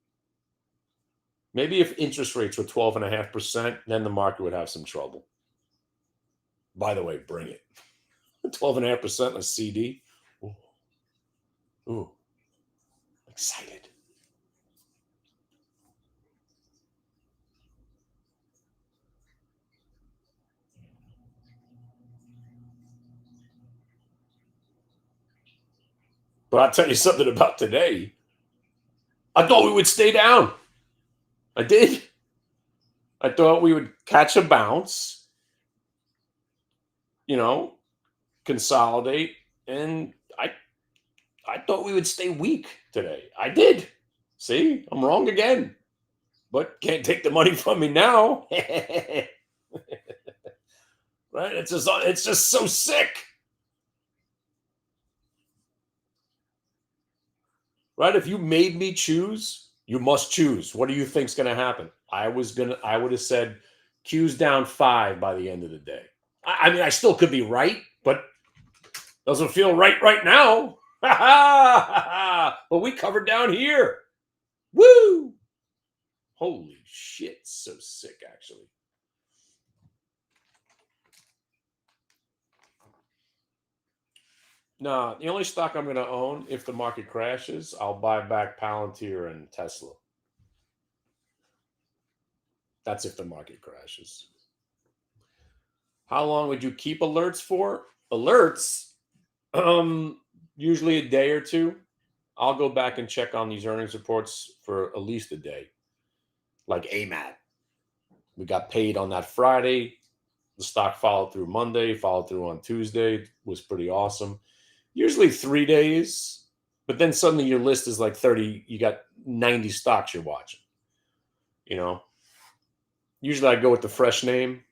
Maybe if interest rates were 12.5%, then the market would have some trouble. By the way, bring it. 12.5% in a CD. Ooh, excited. But I'll tell you something about today. I thought we would stay down. I did. I thought we would catch a bounce, consolidate, and I thought we would stay weak today. I did. See, I'm wrong again. But can't take the money from me now. Right? It's just so sick. Right? If you made me choose, you must choose. What do you think's going to happen? I would have said Q's down 5 by the end of the day. I mean, I still could be right, but doesn't feel right now. But we covered down here. Woo! Holy shit, so sick, actually. No, the only stock I'm going to own if the market crashes, I'll buy back Palantir and Tesla. That's if the market crashes. How long would you keep alerts for? Alerts, usually a day or two. I'll go back and check on these earnings reports for at least a day. Like AMAT. We got paid on that Friday. The stock followed through Monday, followed through on Tuesday. It was pretty awesome. Usually 3 days, but then suddenly your list is like 30. You got 90 stocks you're watching. Usually I go with the fresh name.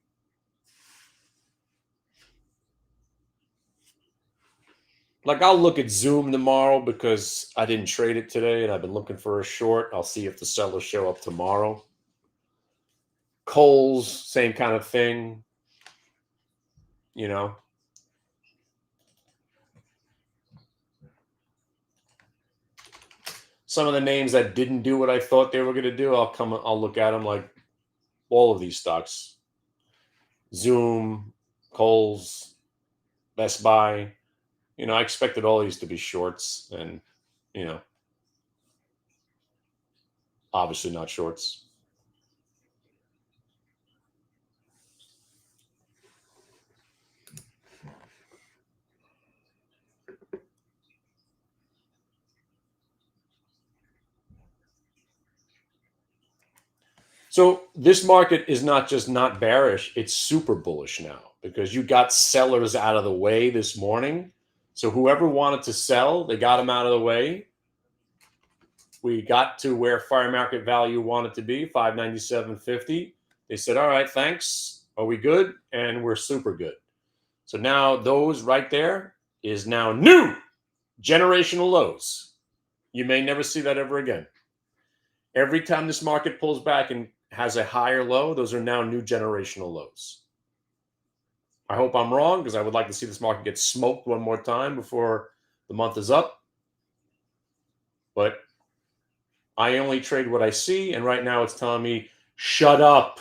Like, I'll look at Zoom tomorrow because I didn't trade it today and I've been looking for a short. I'll see if the sellers show up tomorrow. Kohl's, same kind of thing. You know, some of the names that didn't do what I thought they were going to do, I'll look at them like all of these stocks. Zoom, Kohl's, Best Buy. You know, I expected all these to be shorts and, you know, obviously not shorts. So this market is not just not bearish, it's super bullish now because you got sellers out of the way this morning. So whoever wanted to sell, they got them out of the way. We got to where fair market value wanted to be, 597.50. They said, all right, thanks. Are we good? And we're super good. So now those right there is now new generational lows. You may never see that ever again. Every time this market pulls back and has a higher low, those are now new generational lows. I hope I'm wrong because I would like to see this market get smoked one more time before the month is up. But I only trade what I see, and right now it's telling me, shut up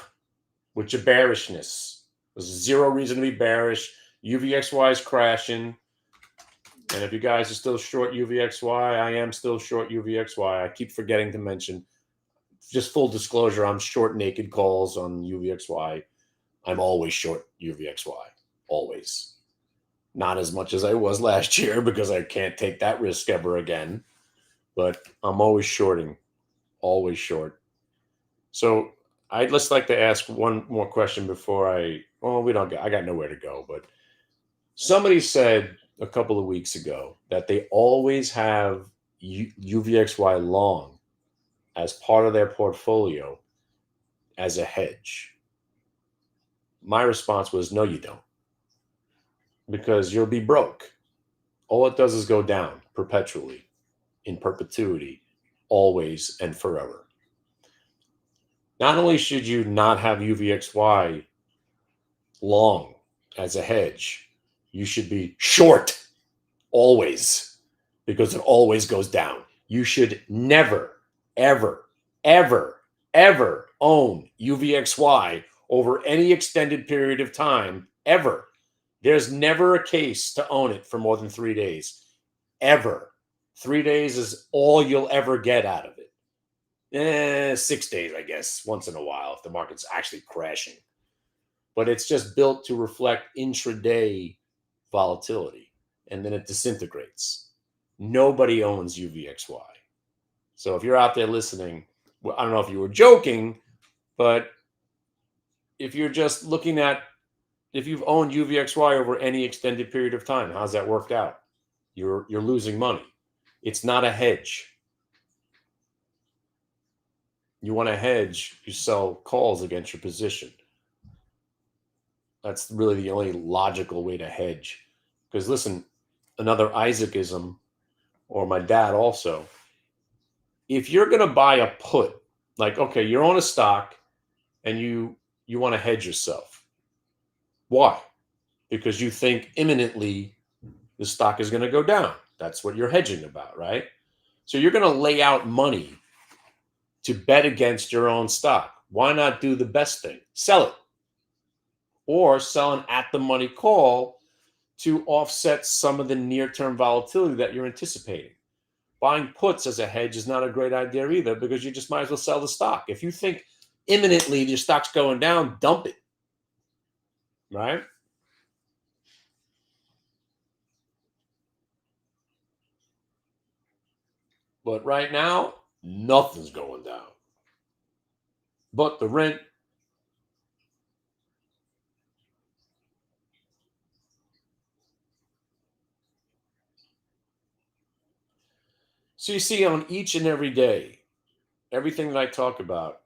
with your bearishness. There's zero reason to be bearish. UVXY is crashing. And if you guys are still short UVXY, I am still short UVXY. I keep forgetting to mention, just full disclosure, I'm short naked calls on UVXY. I'm always short UVXY. Always. Not as much as I was last year because I can't take that risk ever again. But I'm always shorting. Always short. So I'd just like to ask one more question before I got nowhere to go. But somebody said a couple of weeks ago that they always have UVXY long as part of their portfolio as a hedge. My response was, no, you don't. Because you'll be broke. All it does is go down perpetually, in perpetuity, always and forever. Not only should you not have UVXY long as a hedge, you should be short always because it always goes down. You should never, ever, ever, ever own UVXY over any extended period of time, ever. There's never a case to own it for more than 3 days, ever. 3 days is all you'll ever get out of it. 6 days, I guess, once in a while if the market's actually crashing. But it's just built to reflect intraday volatility, and then it disintegrates. Nobody owns UVXY. So if you're out there listening, well, I don't know if you were joking, but if you're just looking at, if you've owned UVXY over any extended period of time, how's that worked out? You're losing money. It's not a hedge. You want to hedge, you sell calls against your position. That's really the only logical way to hedge. Because listen, another Isaacism, or my dad also, if you're going to buy a put, like, okay, you're on a stock and you want to hedge yourself. Why? Because you think imminently the stock is going to go down. That's what you're hedging about, right? So you're going to lay out money to bet against your own stock. Why not do the best thing? Sell it. Or sell an at-the-money call to offset some of the near-term volatility that you're anticipating. Buying puts as a hedge is not a great idea either because you just might as well sell the stock. If you think imminently your stock's going down, dump it. Right? But right now, nothing's going down. But the rent. So you see, on each and every day, everything that I talk about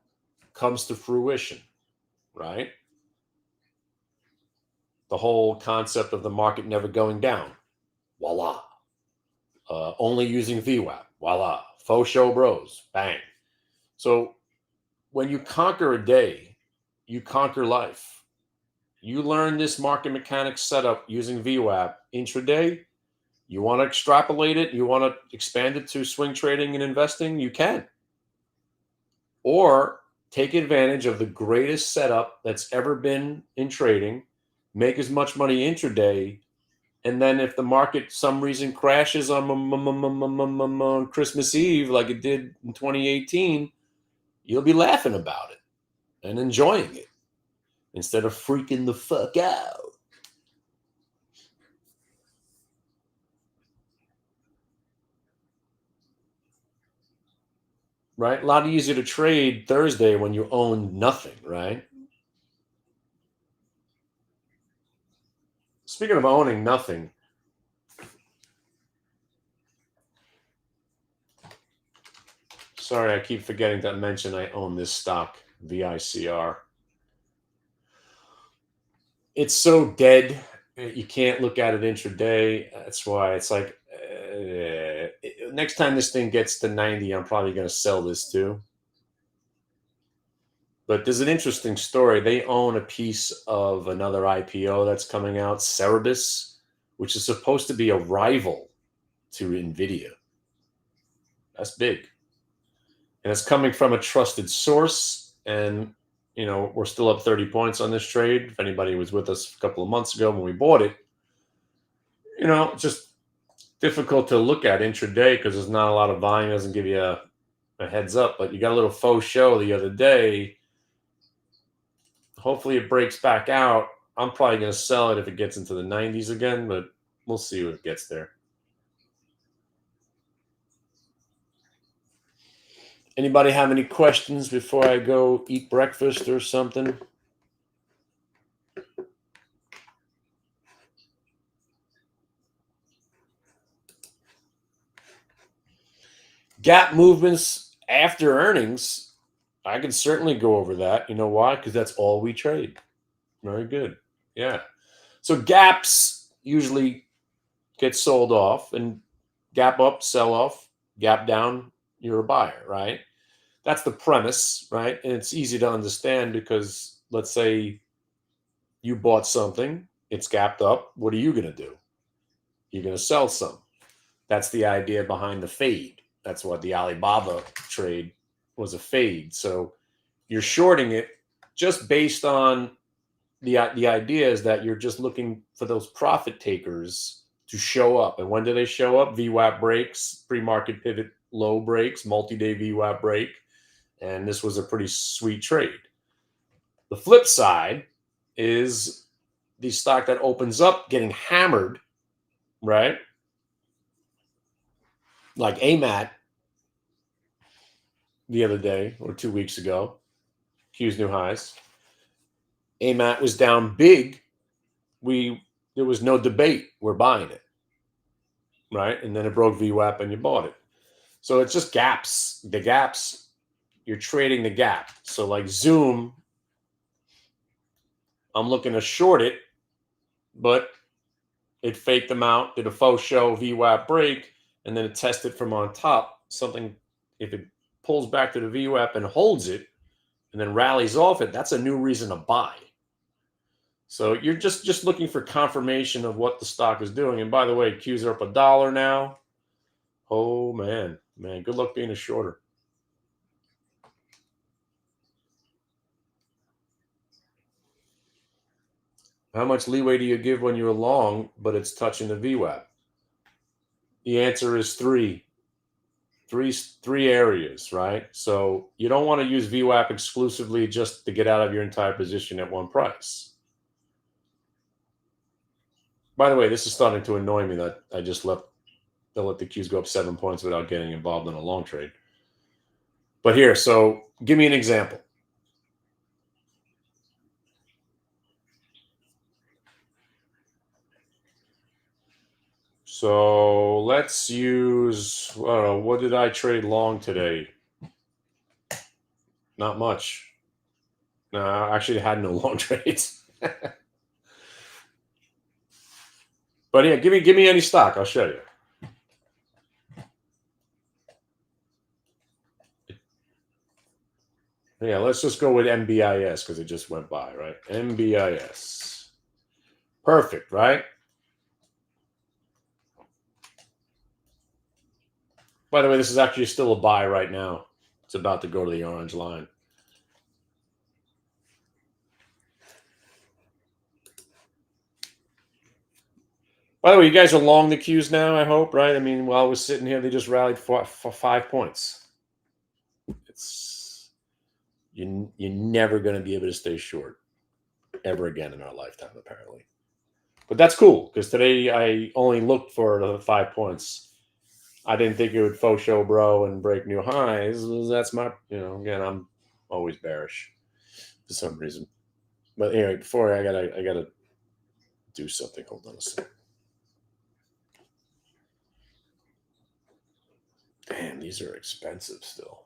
comes to fruition, right? The whole concept of the market never going down. Voila. only using VWAP. Voila. Faux show bros. Bang. So when you conquer a day, you conquer life. You learn this market mechanics setup using VWAP intraday. You want to extrapolate it, you want to expand it to swing trading and investing, you can. Or take advantage of the greatest setup that's ever been in trading, make as much money intraday, and then if the market some reason crashes on Christmas Eve like it did in 2018, you'll be laughing about it and enjoying it instead of freaking the fuck out. Right? A lot easier to trade Thursday when you own nothing, right? Speaking of owning nothing, sorry, I keep forgetting to mention I own this stock, VICR. It's so dead, you can't look at it intraday. That's why it's like, next time this thing gets to 90, I'm probably going to sell this too. But there's an interesting story. They own a piece of another IPO that's coming out, Cerebus, which is supposed to be a rival to NVIDIA. That's big. And it's coming from a trusted source. And, we're still up 30 points on this trade. If anybody was with us a couple of months ago when we bought it, it's just difficult to look at intraday because there's not a lot of volume. It doesn't give you a heads up. But you got a little faux show the other day. Hopefully it breaks back out. I'm probably going to sell it if it gets into the 90s again, but we'll see when it gets there. Anybody have any questions before I go eat breakfast or something? Gap movements after earnings, I can certainly go over that. You know why? Because that's all we trade. Very good. Yeah. So gaps usually get sold off, and gap up, sell off, gap down, you're a buyer, right? That's the premise, right? And it's easy to understand because let's say you bought something, it's gapped up. What are you going to do? You're going to sell some. That's the idea behind the fade. That's what the Alibaba trade was, a fade. So you're shorting it just based on the idea is that you're just looking for those profit takers to show up. And when do they show up? VWAP breaks, pre-market pivot low breaks, multi-day VWAP break. And this was a pretty sweet trade. The flip side is the stock that opens up getting hammered, right? Like AMAT the other day or 2 weeks ago, Q's new highs. AMAT was down big. There was no debate. We're buying it, right? And then it broke VWAP and you bought it. So it's just gaps. The gaps, you're trading the gap. So like Zoom, I'm looking to short it, but it faked them out, did a faux show VWAP break, and then it tested from on top. Something, if it pulls back to the VWAP and holds it, and then rallies off it, that's a new reason to buy. So you're just looking for confirmation of what the stock is doing. And by the way, Qs are up $1 now. Oh, man. Good luck being a shorter. How much leeway do you give when you're long, but it's touching the VWAP? The answer is three areas, right? So you don't want to use VWAP exclusively just to get out of your entire position at one price. By the way, this is starting to annoy me that I just let the Qs go up 7 points without getting involved in a long trade. But here, so give me an example. So let's use, what did I trade long today? Not much. No, I actually had no long trades. But yeah, give me any stock. I'll show you. Yeah, let's just go with MBIS because it just went by, right? MBIS. Perfect, right? By the way, this is actually still a buy right now. It's about to go to the orange line. By the way, you guys are long the Qs now, I hope, right? I mean, while I was sitting here, they just rallied for 5 points. You're never going to be able to stay short ever again in our lifetime, apparently. But that's cool because today I only looked for the 5 points. I didn't think it would faux show, bro, and break new highs. That's my, again, I'm always bearish for some reason. But anyway, before I gotta do something. Hold on a second. Damn, these are expensive still.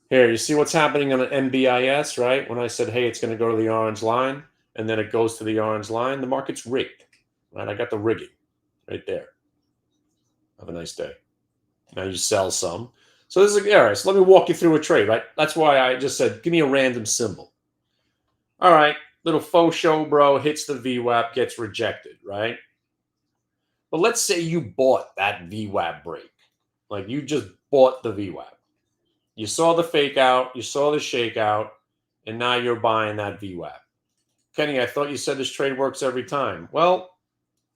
Here, you see what's happening on an MBIS, right? When I said, hey, it's going to go to the orange line, and then it goes to the orange line, the market's rigged, right? I got the rigging right there. Have a nice day. Now you sell some. So this is, all right, so let me walk you through a trade, right? That's why I just said, give me a random symbol. All right, little faux show, bro, hits the VWAP, gets rejected, right? But let's say you bought that VWAP break. Like you just bought the VWAP. You saw the fake out, you saw the shakeout, and now you're buying that VWAP. Kenny, I thought you said this trade works every time. Well,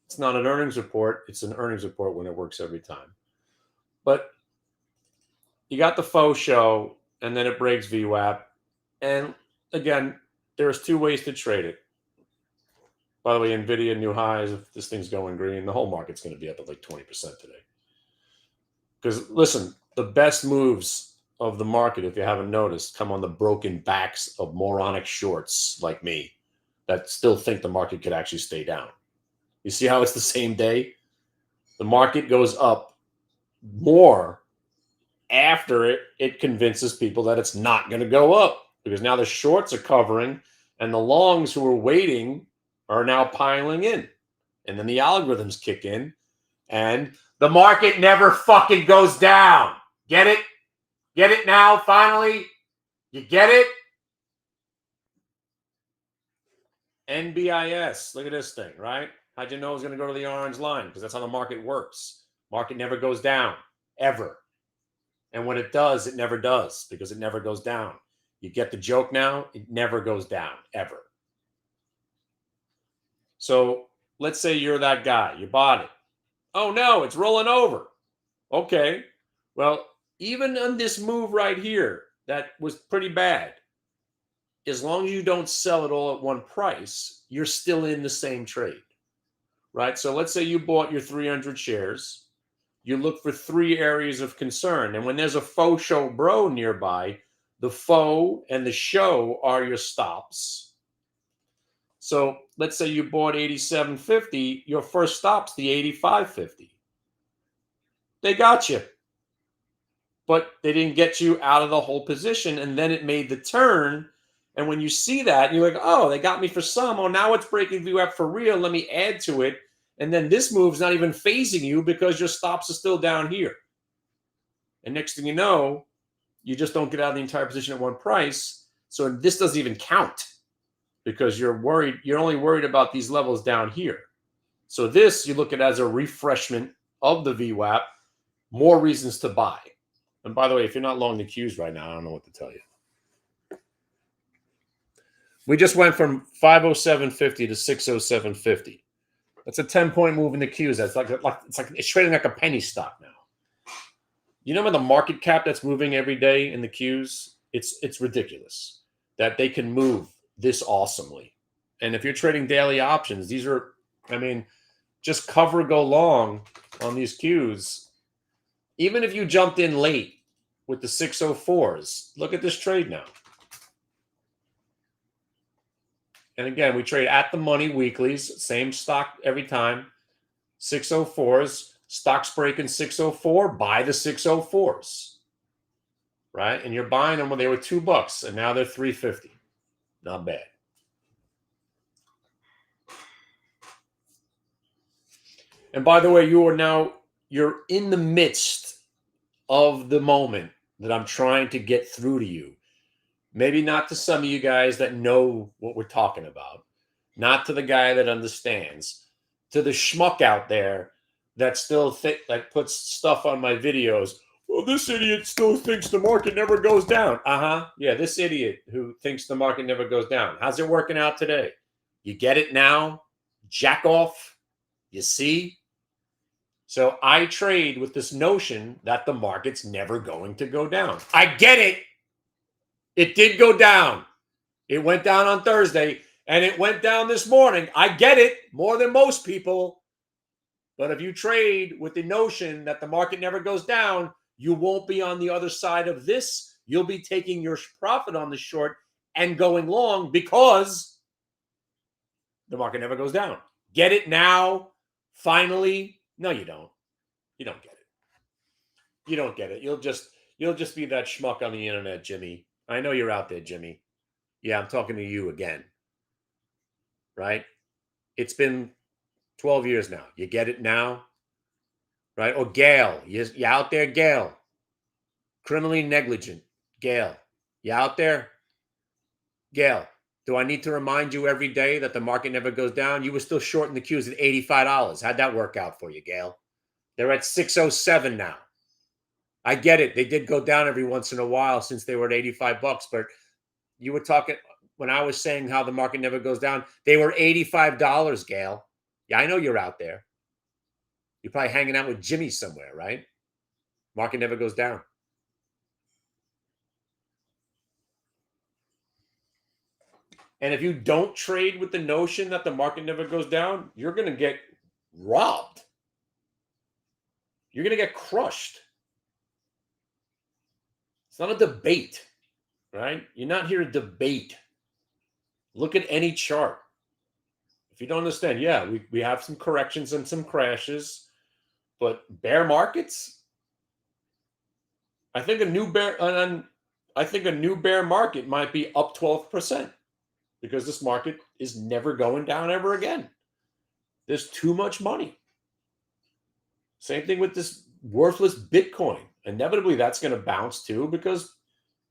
it's not an earnings report. It's an earnings report when it works every time. But you got the faux show, and then it breaks VWAP. And again, there's 2 ways to trade it. By the way, NVIDIA new highs. If this thing's going green, the whole market's going to be up at like 20% today. Because listen, the best moves of the market, if you haven't noticed, come on the broken backs of moronic shorts like me that still think the market could actually stay down. You see how it's the same day? The market goes up more after it convinces people that it's not going to go up because now the shorts are covering and the longs who are waiting are now piling in. And then the algorithms kick in and the market never fucking goes down. Get it? Get it now, finally? You get it? NBIS. Look at this thing, right? How'd you know it was going to go to the orange line? Because that's how the market works. Market never goes down, ever. And when it does, it never does because it never goes down. You get the joke now? It never goes down, ever. So let's say you're that guy. You bought it. Oh, no, it's rolling over. Okay. Well, even on this move right here, that was pretty bad. As long as you don't sell it all at one price, you're still in the same trade, right? So let's say you bought your 300 shares. You look for 3 areas of concern. And when there's a faux show bro nearby, the faux and the show are your stops. So let's say you bought 87.50. Your first stop's the 85.50. They got you. But they didn't get you out of the whole position. And then it made the turn. And when you see that, you're like, oh, they got me for some. Oh, now it's breaking VWAP for real. Let me add to it. And then this move's not even phasing you because your stops are still down here. And next thing you know, you just don't get out of the entire position at one price. So this doesn't even count because you're worried. You're only worried about these levels down here. So this, you look at as a refreshment of the VWAP, more reasons to buy. And by the way, if you're not long the Qs right now, I don't know what to tell you. We just went from 507.50 to 607.50. That's a 10-point move in the Qs. That's it's trading like a penny stock now. You know the market cap that's moving every day in the Qs? It's ridiculous that they can move this awesomely. And if you're trading daily options, these are, just cover go long on these Qs. Even if you jumped in late with the 604s, look at this trade now. And again, we trade at the money weeklies, same stock every time. 604s, stocks breaking 604, buy the 604s. Right? And you're buying them when they were $2 and now they're $3.50. Not bad. And by the way, you're in the midst of the moment that I'm trying to get through to you. Maybe not to some of you guys that know what we're talking about, not to the guy that understands, to the schmuck out there that still that puts stuff on my videos. Well, this idiot still thinks the market never goes down. Yeah, this idiot who thinks the market never goes down. How's it working out today? You get it now? Jack off? You see? So I trade with this notion that the market's never going to go down. I get it. It did go down. It went down on Thursday, and it went down this morning. I get it, more than most people. But if you trade with the notion that the market never goes down, you won't be on the other side of this. You'll be taking your profit on the short and going long because the market never goes down. Get it now? Finally? No, you don't. You don't get it. You don't get it. You'll just be that schmuck on the internet, Jimmy. I know you're out there, Jimmy. Yeah, I'm talking to you again. Right? It's been 12 years now. You get it now? Right? Or Gail. You out there, Gail? Criminally negligent. Gail. You out there? Gail, do I need to remind you every day that the market never goes down? You were still shorting the Qs at $85. How'd that work out for you, Gail? They're at 607 now. I get it. They did go down every once in a while since they were at $85, but you were talking when I was saying how the market never goes down, they were $85, Gail. Yeah, I know you're out there. You're probably hanging out with Jimmy somewhere, right? Market never goes down. And if you don't trade with the notion that the market never goes down, you're going to get robbed. You're going to get crushed. It's not a debate, right? You're not here to debate. Look at any chart. If you don't understand, yeah, we have some corrections and some crashes, but bear markets, I think a new bear market might be up 12% because this market is never going down ever again. There's too much money. Same thing with this worthless Bitcoin. Inevitably, that's going to bounce too because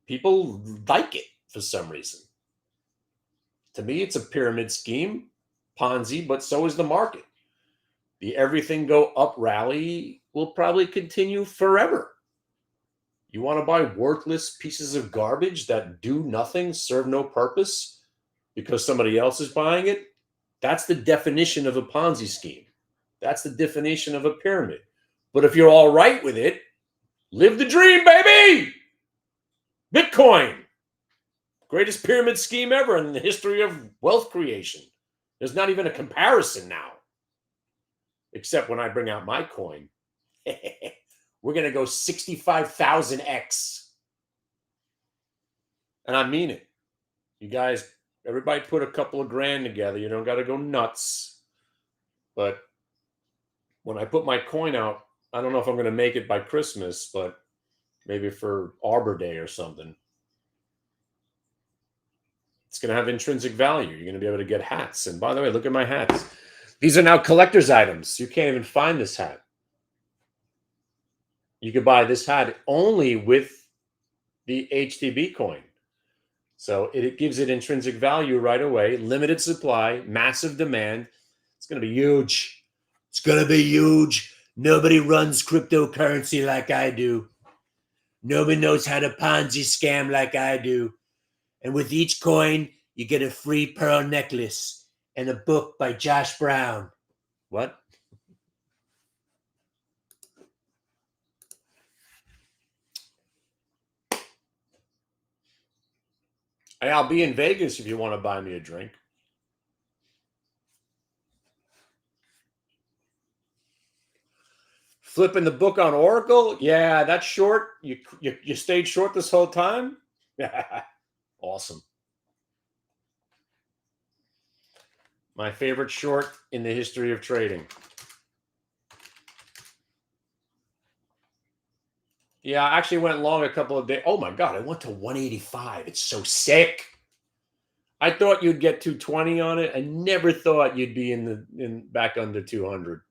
people like it for some reason. To me, it's a pyramid scheme, Ponzi, but so is the market. The everything go up rally will probably continue forever. You want to buy worthless pieces of garbage that do nothing, serve no purpose because somebody else is buying it? That's the definition of a Ponzi scheme. That's the definition of a pyramid. But if you're all right with it, live the dream, baby! Bitcoin, greatest pyramid scheme ever in the history of wealth creation. There's not even a comparison now. Except when I bring out my coin. We're going to go 65,000x. And I mean it. You guys, everybody put a couple of grand together. You don't got to go nuts. But when I put my coin out, I don't know if I'm going to make it by Christmas, but maybe for Arbor Day or something. It's going to have intrinsic value. You're going to be able to get hats. And by the way, look at my hats. These are now collector's items. You can't even find this hat. You could buy this hat only with the HTB coin. So it gives it intrinsic value right away. Limited supply, massive demand. It's going to be huge. It's going to be huge. Nobody runs cryptocurrency like I do. Nobody knows how to Ponzi scam like I do. And with each coin, you get a free pearl necklace and a book by Josh Brown. What? Hey, I'll be in Vegas if you want to buy me a drink. Flipping the book on Oracle? Yeah, that's short. You stayed short this whole time? Awesome. My favorite short in the history of trading. Yeah, I actually went long a couple of days. Oh my God, I went to 185. It's so sick. I thought you'd get 220 on it. I never thought you'd be back under 200.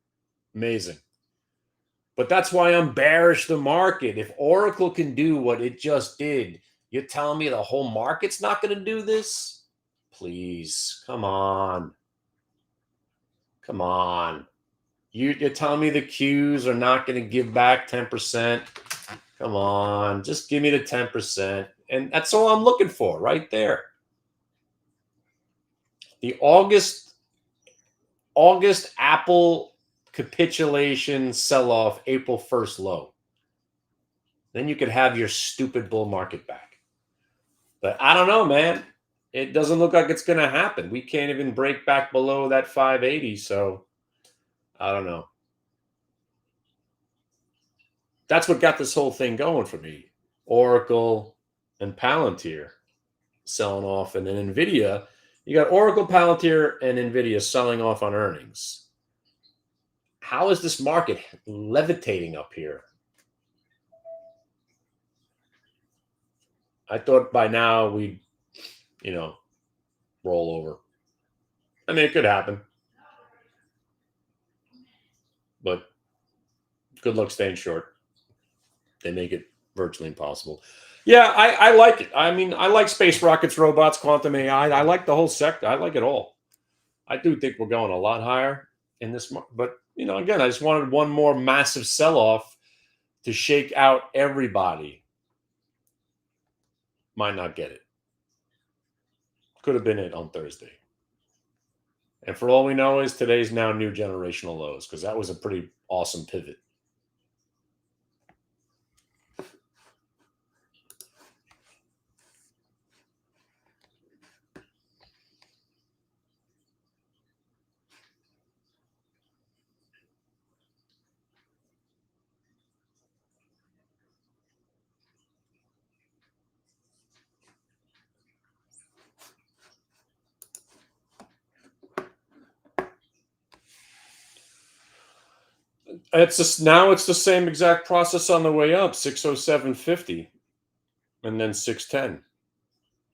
Amazing. But that's why I'm bearish the market. If Oracle can do what it just did, you're telling me the whole market's not going to do this? Please, come on. Come on. You're telling me the Qs are not going to give back 10%? Come on. Just give me the 10%. And that's all I'm looking for right there. The August Apple capitulation sell-off, April 1st low. Then you could have your stupid bull market back. But I don't know, man. It doesn't look like it's going to happen. We can't even break back below that 580. So I don't know. That's what got this whole thing going for me. Oracle and Palantir selling off. And then NVIDIA, you got Oracle, Palantir, and NVIDIA selling off on earnings. How is this market levitating up here? I thought by now we'd, roll over. I mean, it could happen. But good luck staying short. They make it virtually impossible. Yeah, I like it. I mean, I like space rockets, robots, quantum AI. I like the whole sector. I like it all. I do think we're going a lot higher in this. But, again, I just wanted one more massive sell-off to shake out everybody. Might not get it. Could have been it on Thursday. And for all we know is today's now new generational lows, because that was a pretty awesome pivot. It's the same exact process on the way up, 607.50 and then 610.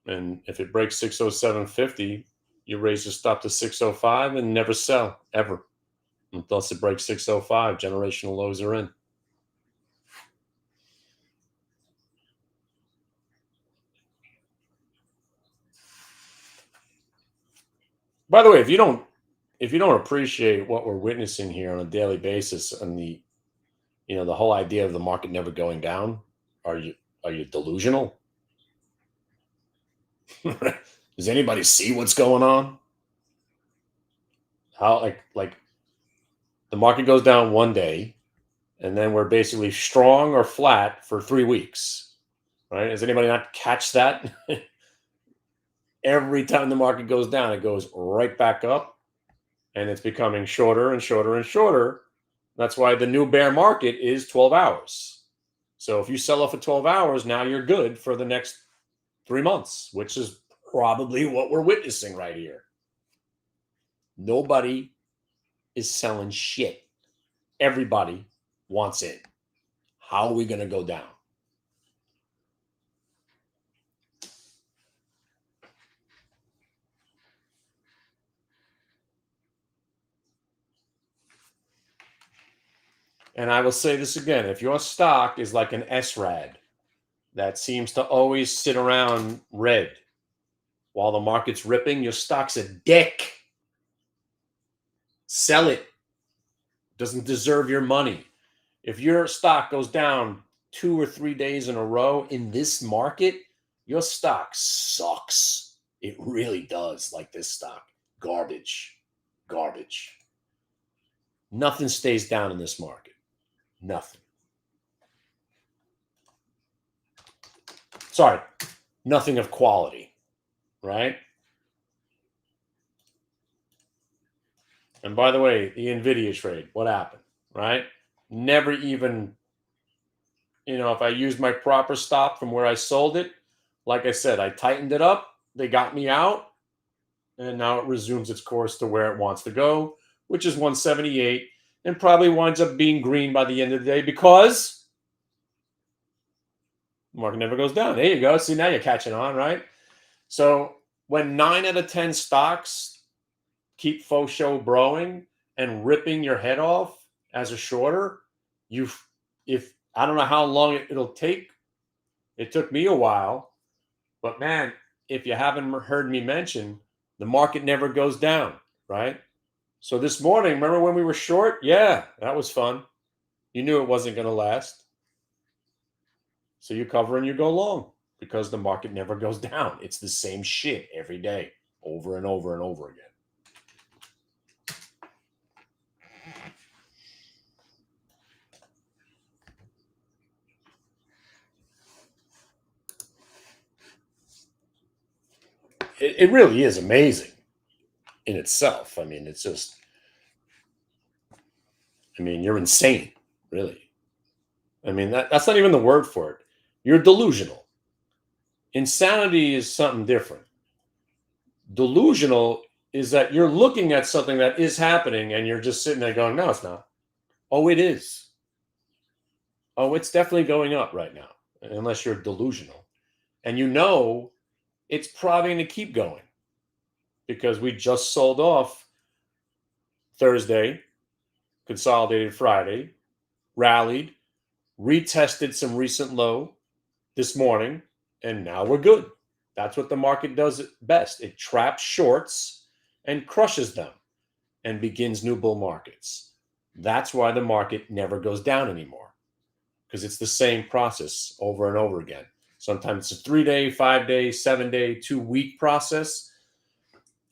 And if it breaks 607.50, you raise your stop to 605 and never sell ever. Unless it breaks 605, generational lows are in. By the way, if you don't appreciate what we're witnessing here on a daily basis and the whole idea of the market never going down, are you delusional? Does anybody see what's going on? How like the market goes down one day and then we're basically strong or flat for 3 weeks, right? Does anybody not catch that? Every time the market goes down, it goes right back up and it's becoming shorter and shorter and shorter. That's why the new bear market is 12 hours. So if you sell off at 12 hours, now you're good for the next 3 months, which is probably what we're witnessing right here. Nobody is selling shit. Everybody wants in. How are we going to go down? And I will say this again. If your stock is like an SRAD that seems to always sit around red while the market's ripping, your stock's a dick. Sell it. Doesn't deserve your money. If your stock goes down 2 or 3 days in a row in this market, your stock sucks. It really does, like this stock. Garbage. Nothing stays down in this market. Nothing. Sorry, nothing of quality, right? And by the way, the NVIDIA trade, what happened, right? Never even, if I used my proper stop from where I sold it, like I said, I tightened it up, they got me out, and now it resumes its course to where it wants to go, which is 178, and probably winds up being green by the end of the day because the market never goes down. There you go. See, now you're catching on, right? So when 9 out of 10 stocks keep faux show broing and ripping your head off as a shorter, if I don't know how long it'll take. It took me a while, but man, if you haven't heard me mention, the market never goes down, right? So this morning, remember when we were short? Yeah, that was fun. You knew it wasn't going to last. So you cover and you go long because the market never goes down. It's the same shit every day, over and over and over again. It really is amazing in itself. I mean, it's just, I mean, you're insane, really. I mean, that's not even the word for it. You're delusional. Insanity is something different. Delusional is that you're looking at something that is happening and you're just sitting there going, no, it's not. Oh, it is. Oh, it's definitely going up right now, unless you're delusional. And you know it's probably going to keep going because we just sold off Thursday, consolidated Friday, rallied, retested some recent low this morning, and now we're good. That's what the market does best. It traps shorts and crushes them and begins new bull markets. That's why the market never goes down anymore, because it's the same process over and over again. Sometimes it's a 3-day, 5-day, 7-day, 2-week process.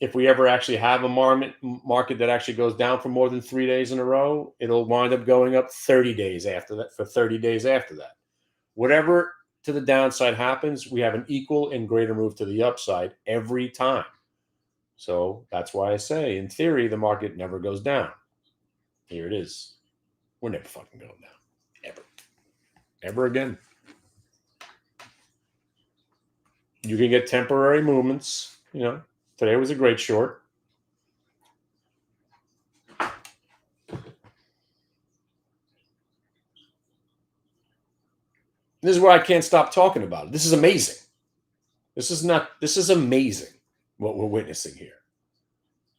If we ever actually have a market that actually goes down for more than 3 days in a row, it'll wind up going up 30 days after that, for 30 days after that. Whatever to the downside happens, we have an equal and greater move to the upside every time. So that's why I say, in theory, the market never goes down. Here it is. We're never fucking going down. Ever. Ever again. You can get temporary movements. You know, today was a great short. This is why I can't stop talking about it. This is amazing. This is amazing what we're witnessing here.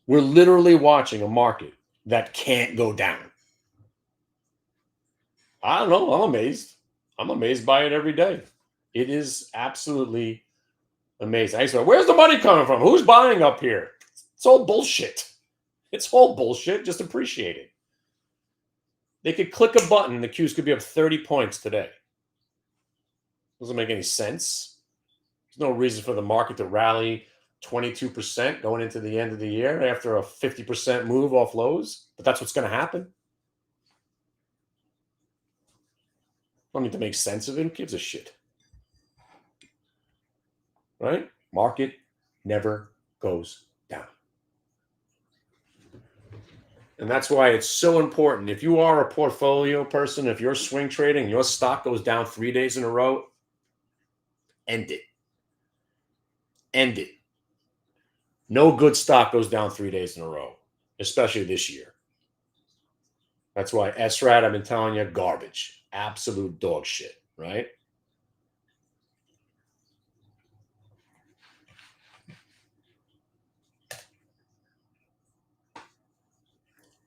We're literally watching a market that can't go down. I don't know. I'm amazed. I'm amazed by it every day. It is absolutely amazing. I say, where's the money coming from? Who's buying up here? It's all bullshit. It's all bullshit. Just appreciate it. They could click a button and the Qs could be up 30 points today. Doesn't make any sense. There's no reason for the market to rally 22% going into the end of the year after a 50% move off lows, but that's what's going to happen. I don't need to make sense of it. Who gives a shit? Right? Market never goes down. And that's why it's so important. If you are a portfolio person, if you're swing trading, your stock goes down 3 days in a row, end it. End it. No good stock goes down 3 days in a row, especially this year. That's why SRAT, I've been telling you, garbage. Absolute dog shit, right?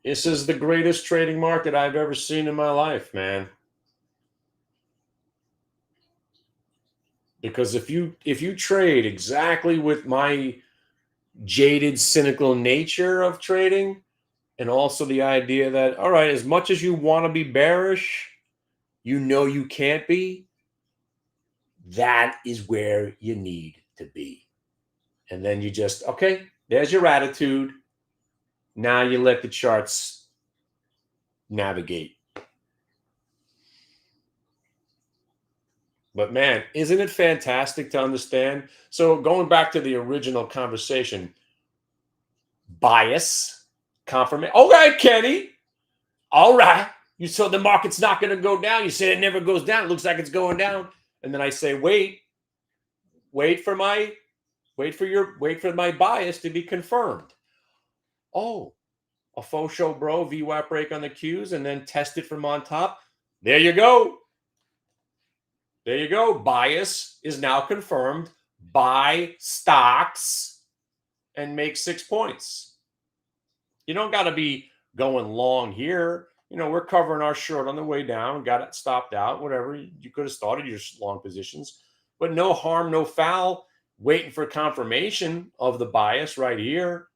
This is the greatest trading market I've ever seen in my life, man. Because if you trade exactly with my jaded, cynical nature of trading, and also the idea that, all right, as much as you want to be bearish, you know you can't be, that is where you need to be. And then you just, okay, there's your attitude. Now you let the charts navigate. But man, isn't it fantastic to understand? So going back to the original conversation, bias, confirmation. Okay, Kenny. All right. You said the market's not going to go down. You said it never goes down. It looks like it's going down. And then I say, wait for my bias to be confirmed. Oh, a faux show, bro, VWAP break on the Qs and then test it from on top. There you go. There you go. Bias is now confirmed. Buy stocks and make 6 points. You don't got to be going long here. we're covering our short on the way down, got it stopped out, whatever. You could have started your long positions, but no harm, no foul. Waiting for confirmation of the bias right here.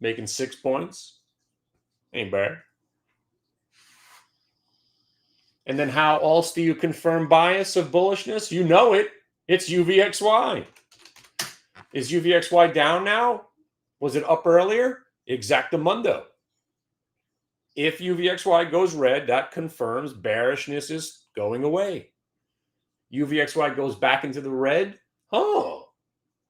Making 6 points. Ain't bad. And then how else do you confirm bias of bullishness? You know it. It's UVXY. Is UVXY down now? Was it up earlier? Exactamundo. If UVXY goes red, that confirms bearishness is going away. UVXY goes back into the red. Oh,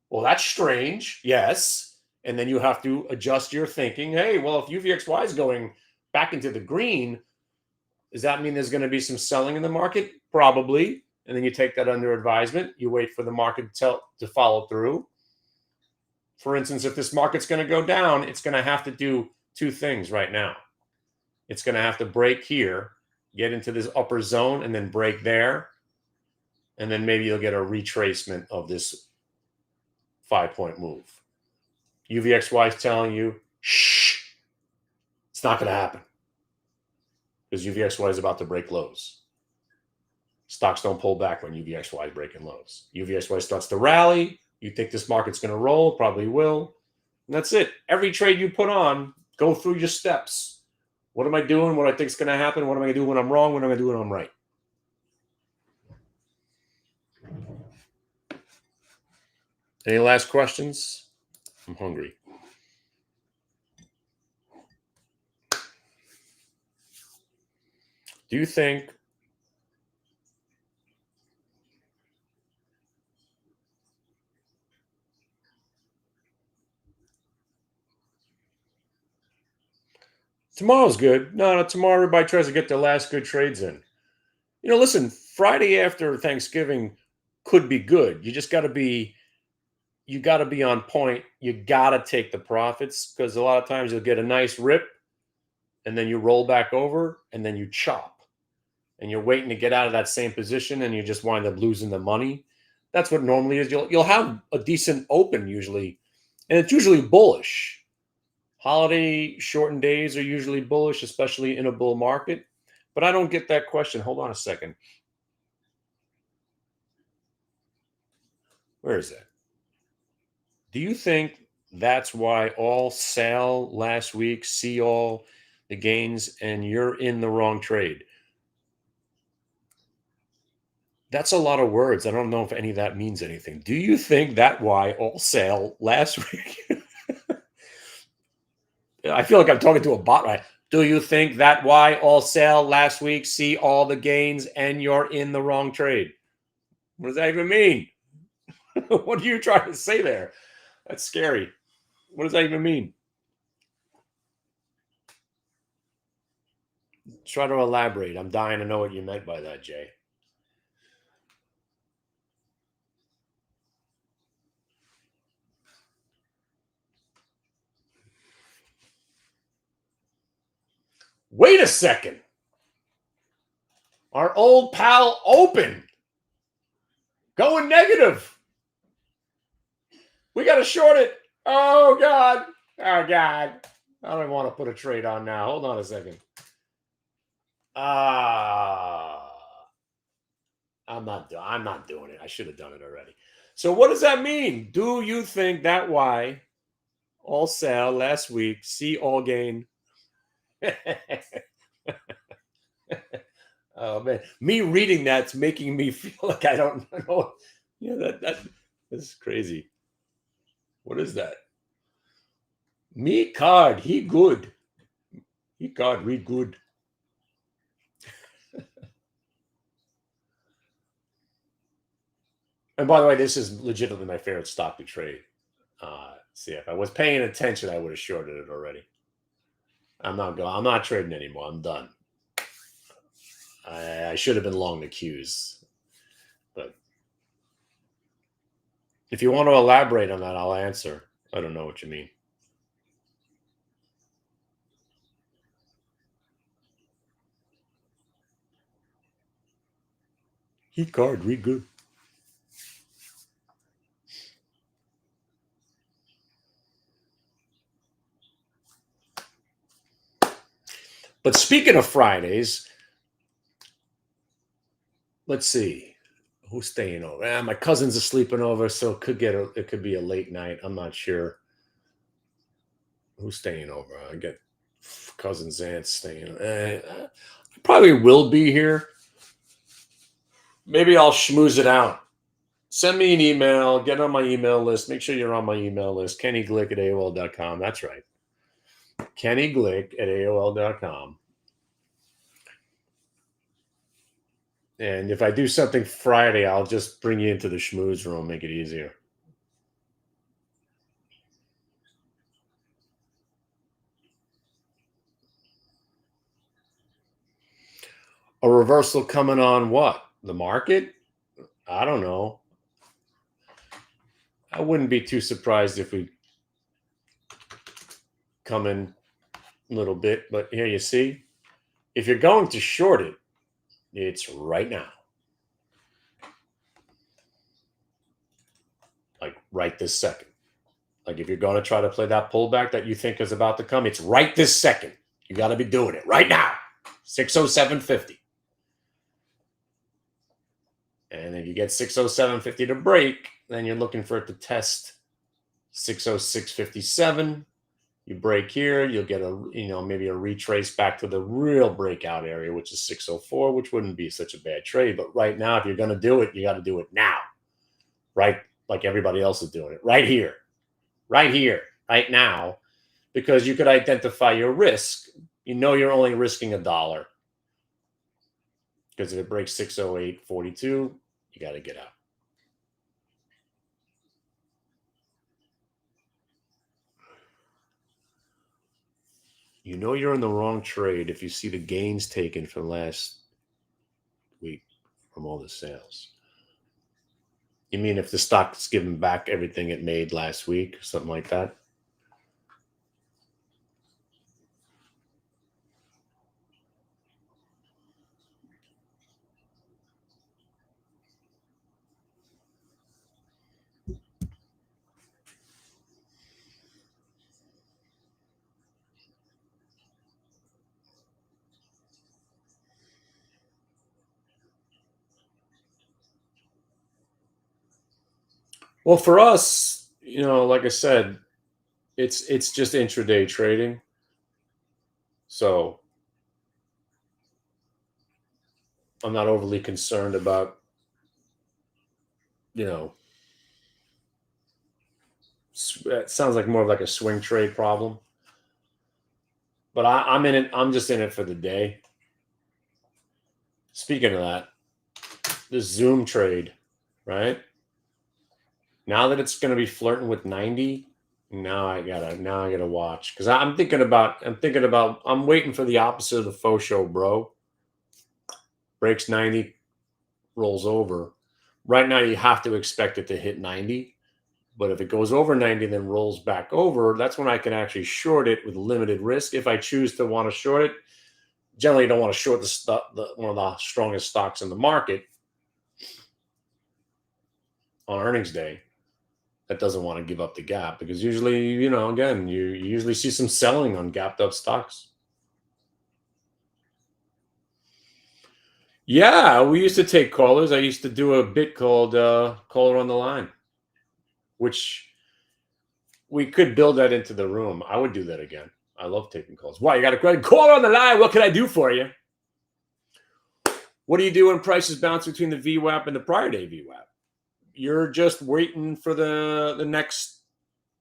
well, that's strange. Yes. And then you have to adjust your thinking. Hey, well, if UVXY is going back into the green, does that mean there's going to be some selling in the market? Probably. And then you take that under advisement. You wait for the market to follow through. For instance, if this market's going to go down, it's going to have to do two things right now. It's going to have to break here, get into this upper zone, and then break there. And then maybe you'll get a retracement of this 5-point move. UVXY is telling you, shh, it's not going to happen. Because UVXY is about to break lows. Stocks don't pull back when UVXY is breaking lows. UVXY starts to rally. You think this market's going to roll, probably will. And that's it. Every trade you put on, go through your steps. What am I doing? What I think is going to happen? What am I going to do when I'm wrong? What am I going to do when I'm right? Any last questions? I'm hungry. Do you think tomorrow's good? No, tomorrow everybody tries to get their last good trades in. Listen, Friday after Thanksgiving could be good. You just got to be on point. You got to take the profits because a lot of times you'll get a nice rip and then you roll back over and then you chop. And you're waiting to get out of that same position and you just wind up losing the money. That's what normally is. You'll have a decent open usually, and it's usually bullish. Holiday shortened days are usually bullish, especially in a bull market. But I don't get that question. Hold on a second. Where is that? Do you think that's why all sell last week, see all the gains, and you're in the wrong trade? That's a lot of words. I don't know if any of that means anything. Do you think that why all sale last week? I feel like I'm talking to a bot, right? Do you think that why all sale last week, see all the gains, and you're in the wrong trade? What does that even mean? What are you trying to say there? That's scary. What does that even mean? Try to elaborate. I'm dying to know what you meant by that, Jay. Wait a second. Our old pal opened. Going negative. We got to short it. Oh, God. Oh, God. I don't want to put a trade on now. Hold on a second. I'm not doing it. I should have done it already. So what does that mean? Do you think that why all sell last week, see all gain? Oh man, me reading that's making me feel like I don't know. Yeah, that's crazy. What is that? Me card, he good. He card read good. And by the way, this is legitimately my favorite stock to trade. See, if I was paying attention, I would have shorted it already. I'm not trading anymore. I'm done. I should have been long the Qs. But if you want to elaborate on that, I'll answer. I don't know what you mean. Heat card, read good. But speaking of Fridays, let's see. Who's staying over? My cousins are sleeping over, so it could be a late night. I'm not sure who's staying over. I get cousins, aunts staying. I probably will be here. Maybe I'll schmooze it out. Send me an email. Get on my email list. Make sure you're on my email list. KennyGlick@AOL.com. That's right. KennyGlick@AOL.com. And if I do something Friday, I'll just bring you into the schmooze room, make it easier. A reversal coming on what? The market? I don't know. I wouldn't be too surprised if we come in a little bit, but here you see, if you're going to short it, it's right now. Like right this second. Like if you're going to try to play that pullback that you think is about to come, it's right this second. You got to be doing it right now. 607.50. And if you get 607.50 to break, then you're looking for it to test 606.57. You break here, you'll get maybe a retrace back to the real breakout area, which is 604, which wouldn't be such a bad trade. But right now, if you're going to do it, you got to do it now, right? Like everybody else is doing it right here, right now, because you could identify your risk. You know you're only risking $1. Because if it breaks 608.42, you got to get out. You know you're in the wrong trade if you see the gains taken from last week from all the sales. You mean if the stock's given back everything it made last week or something like that? Well, for us, like I said, it's just intraday trading. So I'm not overly concerned about, it sounds like more of like a swing trade problem. But I'm in it. I'm just in it for the day. Speaking of that, this Zoom trade, right? Now that it's going to be flirting with 90, now I gotta watch because I'm waiting for the opposite of the faux show, bro. Breaks 90, rolls over. Right now, you have to expect it to hit 90. But if it goes over 90, then rolls back over, that's when I can actually short it with limited risk. If I choose to want to short it, generally you don't want to short one of the strongest stocks in the market on earnings day that doesn't want to give up the gap because usually, again, you usually see some selling on gapped up stocks. Yeah, we used to take callers. I used to do a bit called Caller on the Line, which we could build that into the room. I would do that again. I love taking calls. Why? You got a great caller on the line. What can I do for you? What do you do when prices bounce between the VWAP and the prior day VWAP? You're just waiting for the next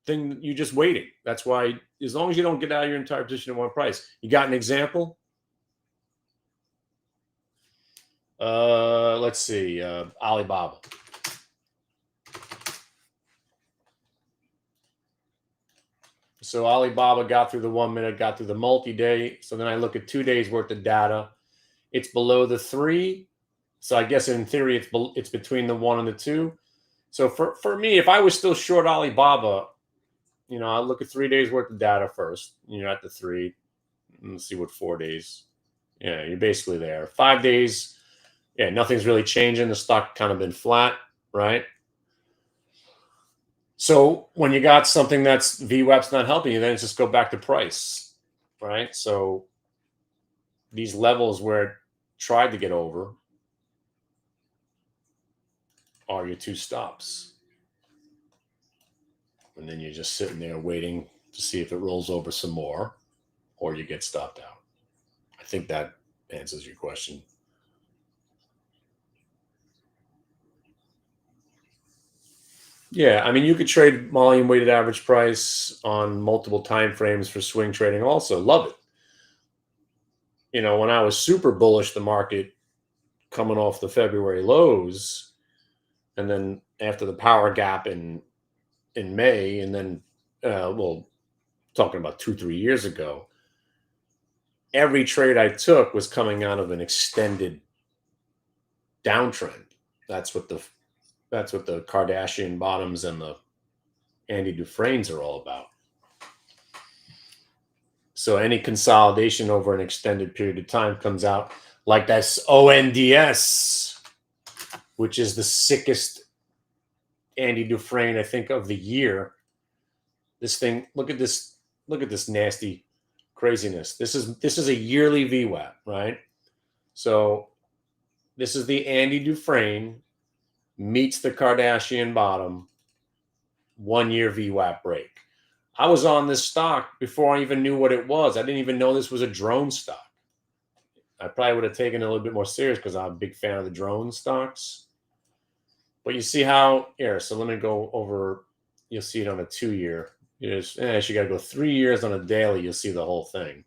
thing. You're just waiting. That's why, as long as you don't get out of your entire position at one price. You got an example? Let's see. Alibaba. So Alibaba got through the 1 minute, got through the multi-day. So then I look at 2 days worth of data. It's below the 3. So I guess in theory, it's between the 1 and the 2. So for me, if I was still short Alibaba, I look at 3 days worth of data first. At the 3. Let's see what 4 days. Yeah, you're basically there. 5 days. Yeah, nothing's really changing. The stock kind of been flat, right? So when you got something that's VWAP's not helping you, then it's just go back to price, right? So these levels where it tried to get over are your 2 stops. And then you're just sitting there waiting to see if it rolls over some more or you get stopped out. I think that answers your question. Yeah, I mean, you could trade volume weighted average price on multiple time frames for swing trading also. Love it. You know, when I was super bullish the market coming off the February lows, and then after the power gap in May, and then well, talking about 2-3 years ago, every trade I took was coming out of an extended downtrend. That's what the Kardashian bottoms and the Andy Dufresne's are all about. So any consolidation over an extended period of time comes out like that's ONDS, which is the sickest Andy Dufresne, I think, of the year. This thing, look at this nasty craziness. This is a yearly VWAP, right? So this is the Andy Dufresne meets the Kardashian bottom 1 year VWAP break. I was on this stock before I even knew what it was. I didn't even know this was a drone stock. I probably would have taken it a little bit more serious because I'm a big fan of the drone stocks. But you see how here, so let me go over, you'll see it on a 2 year. You got to go 3 years on a daily, you'll see the whole thing.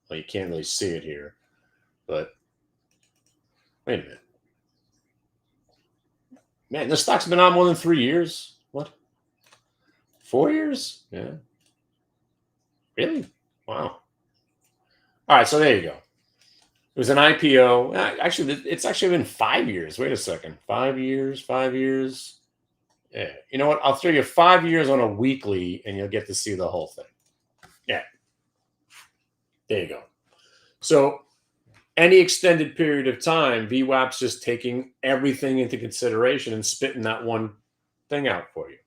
Well, you can't really see it here, but wait a minute. Man, this stock's been on more than 3 years. What? 4 years? Yeah. Really? Wow. All right, so there you go. It was an IPO. Actually, it's actually been 5 years. Wait a second. 5 years, 5 years. Yeah. You know what? I'll throw you 5 years on a weekly and you'll get to see the whole thing. Yeah. There you go. So any extended period of time, VWAP's just taking everything into consideration and spitting that one thing out for you.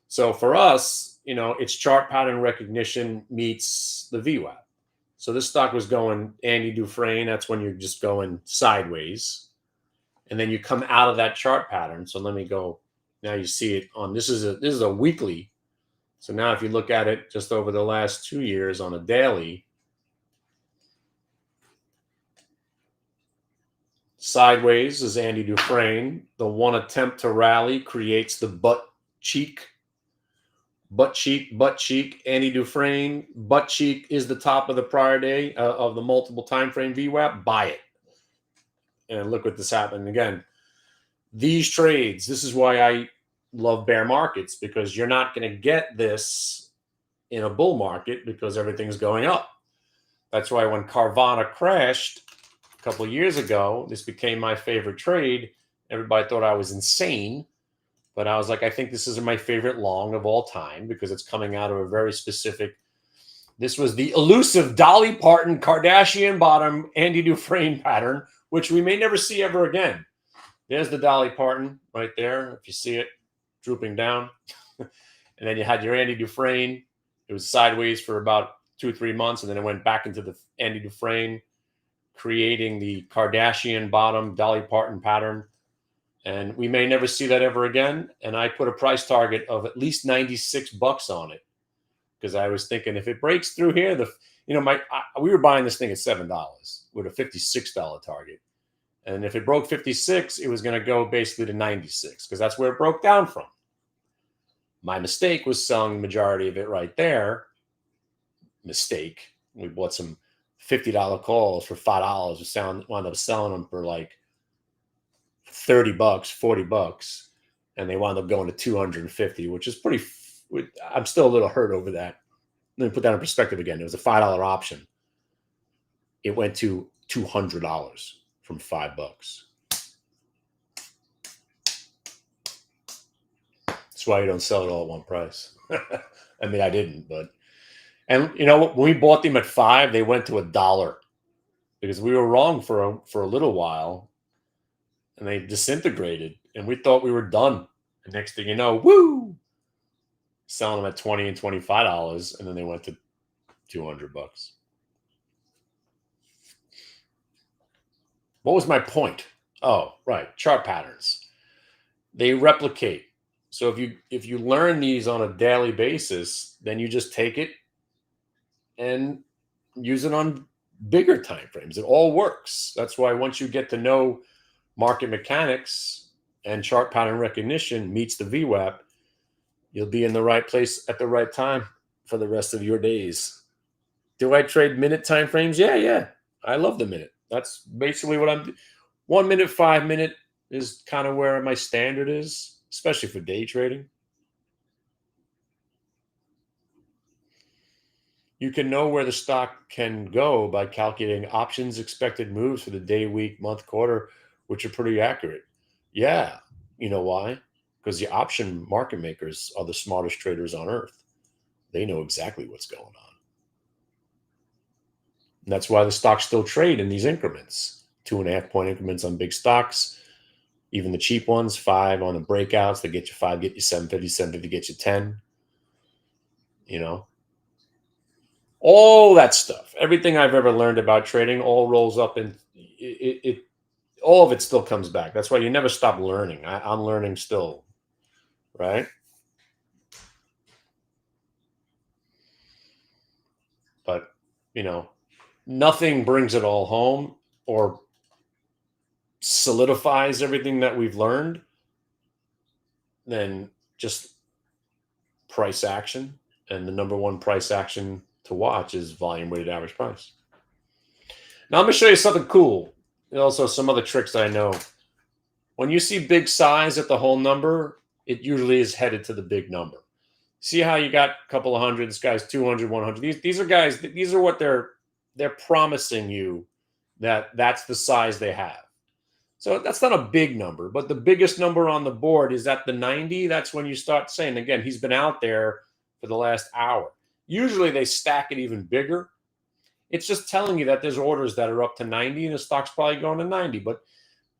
So for us, you know, it's chart pattern recognition meets the VWAP. So this stock was going Andy Dufresne. That's when you're just going sideways. And then you come out of that chart pattern. So let me go. Now you see it on, this is a weekly. So now if you look at it just over the last 2 years on a daily, sideways is Andy Dufresne. The one attempt to rally creates the butt cheek. Andy Dufresne. Butt cheek is the top of the prior day of the multiple time frame VWAP. Buy it. And look what this happened. Again, these trades, this is why I love bear markets, because you're not going to get this in a bull market because everything's going up. That's why when Carvana crashed a couple of years ago, this became my favorite trade. Everybody thought I was insane. But I was like, I think this is my favorite long of all time because it's coming out of a very specific. This was the elusive Dolly Parton Kardashian bottom Andy Dufresne pattern, which we may never see ever again. There's the Dolly Parton right there. If you see it drooping down. And then you had your Andy Dufresne. It was sideways for about 2 or 3 months. And then it went back into the Andy Dufresne, creating the Kardashian bottom Dolly Parton pattern. And we may never see that ever again. And I put a price target of at least $96 on it because I was thinking if it breaks through here, we were buying this thing at $7 with a $56 target. And if it broke 56, it was going to go basically to 96 because that's where it broke down from. My mistake was selling the majority of it right there. Mistake. We bought some $50 calls for $5. We wound up selling them for like $30, $40, and they wound up going to 250, which is pretty. I'm still a little hurt over that. Let me put that in perspective again. It was a $5 option. It went to $200 from $5. That's why you don't sell it all at one price. I mean, I didn't, but and you know when we bought them at $5, they went to $1 because we were wrong for a little while. And they disintegrated, and we thought we were done. And next thing you know, woo, selling them at $20 and $25, and then they went to $200. What was my point? Oh, right. Chart patterns. They replicate. So if you learn these on a daily basis, then you just take it and use it on bigger time frames. It all works. That's why once you get to know market mechanics and chart pattern recognition meets the VWAP, you'll be in the right place at the right time for the rest of your days. Do I trade minute time frames? Yeah. I love the minute. That's basically what I'm 1 minute, 5 minute is kind of where my standard is, especially for day trading. You can know where the stock can go by calculating options expected moves for the day, week, month, quarter, which are pretty accurate. Yeah. You know why? Because the option market makers are the smartest traders on earth. They know exactly what's going on. And that's why the stocks still trade in these increments, 2.5 point increments on big stocks, even the cheap ones, 5 on the breakouts that get you 5, get you 750, 750 get you 10. You know, all that stuff, everything I've ever learned about trading all rolls up in it all of it still comes back. That's why you never stop learning. I'm learning still, right? But, nothing brings it all home or solidifies everything that we've learned than just price action. And the number one price action to watch is volume weighted average price. Now, I'm going to show you something cool. And also some other tricks I know. When you see big size at the whole number, it usually is headed to the big number. See how you got a couple of hundred, this guy's 200, 100. These are guys, these are what they're promising you that's the size they have. So that's not a big number, but the biggest number on the board is at the 90. That's when you start saying, again, he's been out there for the last hour. Usually they stack it even bigger. It's just telling you that there's orders that are up to 90 and the stock's probably going to 90. But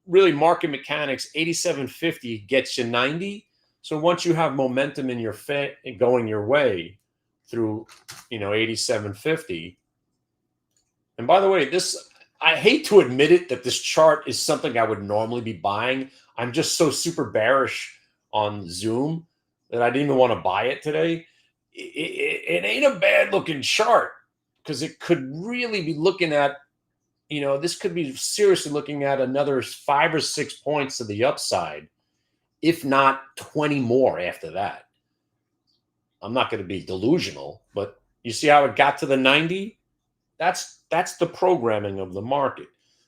really, market mechanics, 87.50 gets you 90. So once you have momentum in your going your way through, 87.50. And by the way, I hate to admit it that this chart is something I would normally be buying. I'm just so super bearish on Zoom that I didn't even want to buy it today. It ain't a bad looking chart because it could really be looking at, this could be seriously looking at another 5 or 6 points to the upside, if not 20 more after that. I'm not going to be delusional, but you see how it got to the 90? That's the programming of the market.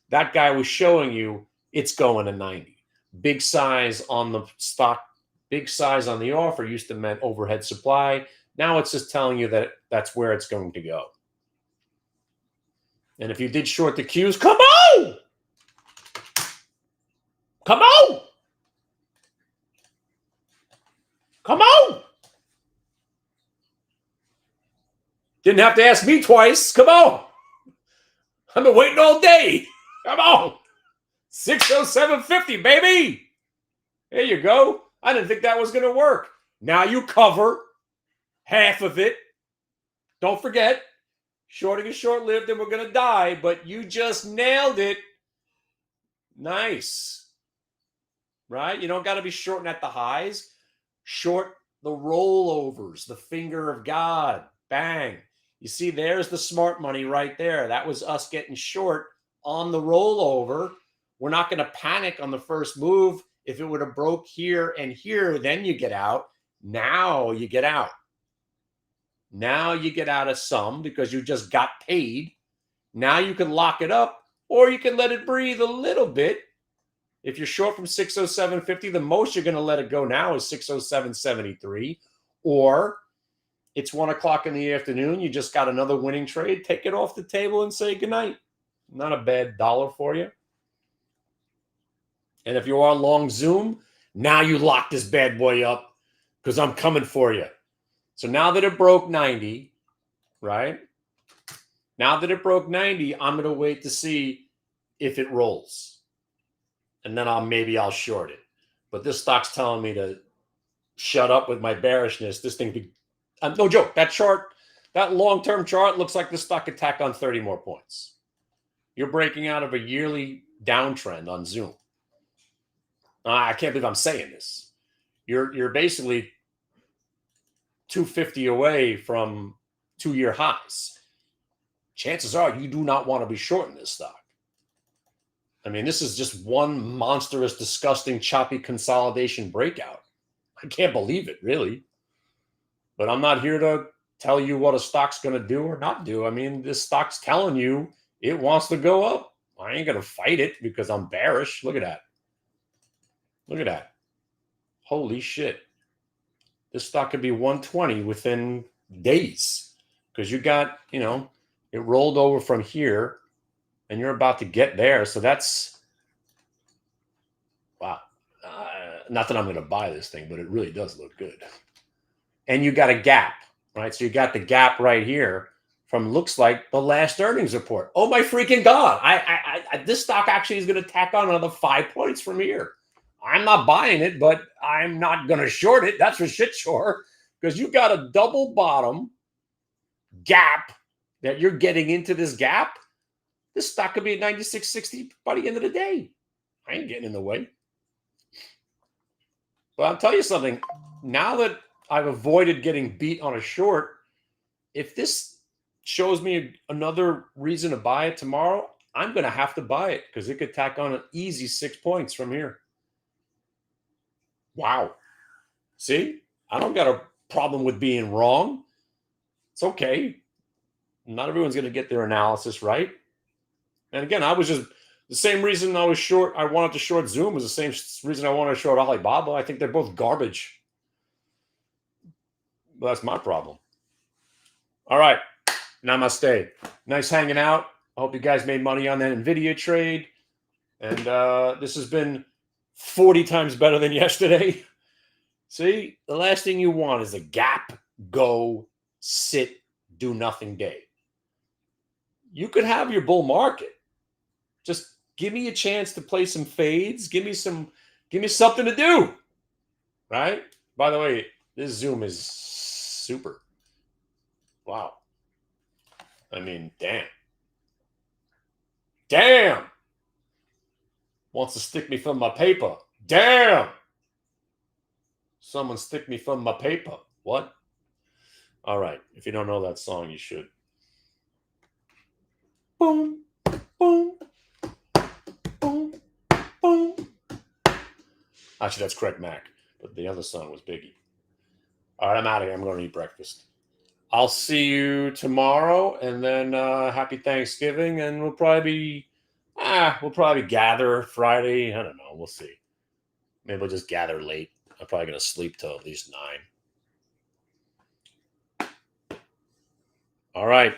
That guy was showing you it's going to 90. Big size on the stock, big size on the offer used to mean overhead supply. Now it's just telling you that that's where it's going to go. And if you did short the Qs, come on! Come on! Come on! Didn't have to ask me twice. Come on! I've been waiting all day. Come on! 607.50, baby! There you go. I didn't think that was going to work. Now you cover half of it. Don't forget, shorting is short-lived and we're going to die, but you just nailed it. Nice. Right? You don't got to be shorting at the highs. Short the rollovers, the finger of God. Bang. You see, there's the smart money right there. That was us getting short on the rollover. We're not going to panic on the first move. If it would have broke here and here, then you get out. Now you get out. Now you get out of some because you just got paid. Now you can lock it up or you can let it breathe a little bit. If you're short from 607.50, the most you're going to let it go now is 607.73. Or it's 1 o'clock in the afternoon. You just got another winning trade. Take it off the table and say goodnight. Not a bad dollar for you. And if you are long Zoom, now you lock this bad boy up because I'm coming for you. So now that it broke 90, right? Now that it broke 90, I'm going to wait to see if it rolls. And then maybe I'll short it. But this stock's telling me to shut up with my bearishness. This thing, no joke, that chart, that long-term chart looks like this stock could tack on 30 more points. You're breaking out of a yearly downtrend on Zoom. I can't believe I'm saying this. You're basically 250 away from 2-year highs. Chances are you do not want to be shorting this stock. I mean, this is just one monstrous, disgusting, choppy consolidation breakout. I can't believe it, really. But I'm not here to tell you what a stock's going to do or not do. I mean, this stock's telling you it wants to go up. I ain't going to fight it because I'm bearish. Look at that. Look at that. Holy shit. This stock could be 120 within days because you got, you know, it rolled over from here and you're about to get there. So that's, wow. Not that I'm going to buy this thing, but it really does look good. And you got a gap, right? So you got the gap right here from looks like the last earnings report. Oh my freaking God. This stock actually is going to tack on another 5 points from here. I'm not buying it, but I'm not going to short it. That's for shit sure. Because you got a double bottom gap that you're getting into this gap. This stock could be at 96.60 by the end of the day. I ain't getting in the way. But I'll tell you something. Now that I've avoided getting beat on a short, if this shows me another reason to buy it tomorrow, I'm going to have to buy it because it could tack on an easy 6 points from here. Wow. See, I don't got a problem with being wrong. It's okay. Not everyone's going to get their analysis right. And again, I was just the same reason I was short. I wanted to short Zoom was the same reason I wanted to short Alibaba. I think they're both garbage. But that's my problem. All right. Namaste. Nice hanging out. I hope you guys made money on that NVIDIA trade. And this has been 40 times better than yesterday. See, the last thing you want is a gap, go, sit, do nothing day. You could have your bull market. Just give me a chance to play some fades. Give me something to do. Right? By the way, this Zoom is super. Wow. I mean, damn. Damn. Wants to stick me from my paper. Damn. Someone stick me from my paper. What? All right. If you don't know that song, you should. Boom, boom, boom, boom. Actually, that's Craig Mack. But the other song was Biggie. All right, I'm out of here. I'm going to eat breakfast. I'll see you tomorrow, and then happy Thanksgiving, and we'll probably gather Friday. I don't know. We'll see. Maybe we'll just gather late. I'm probably going to sleep till at least 9. All right.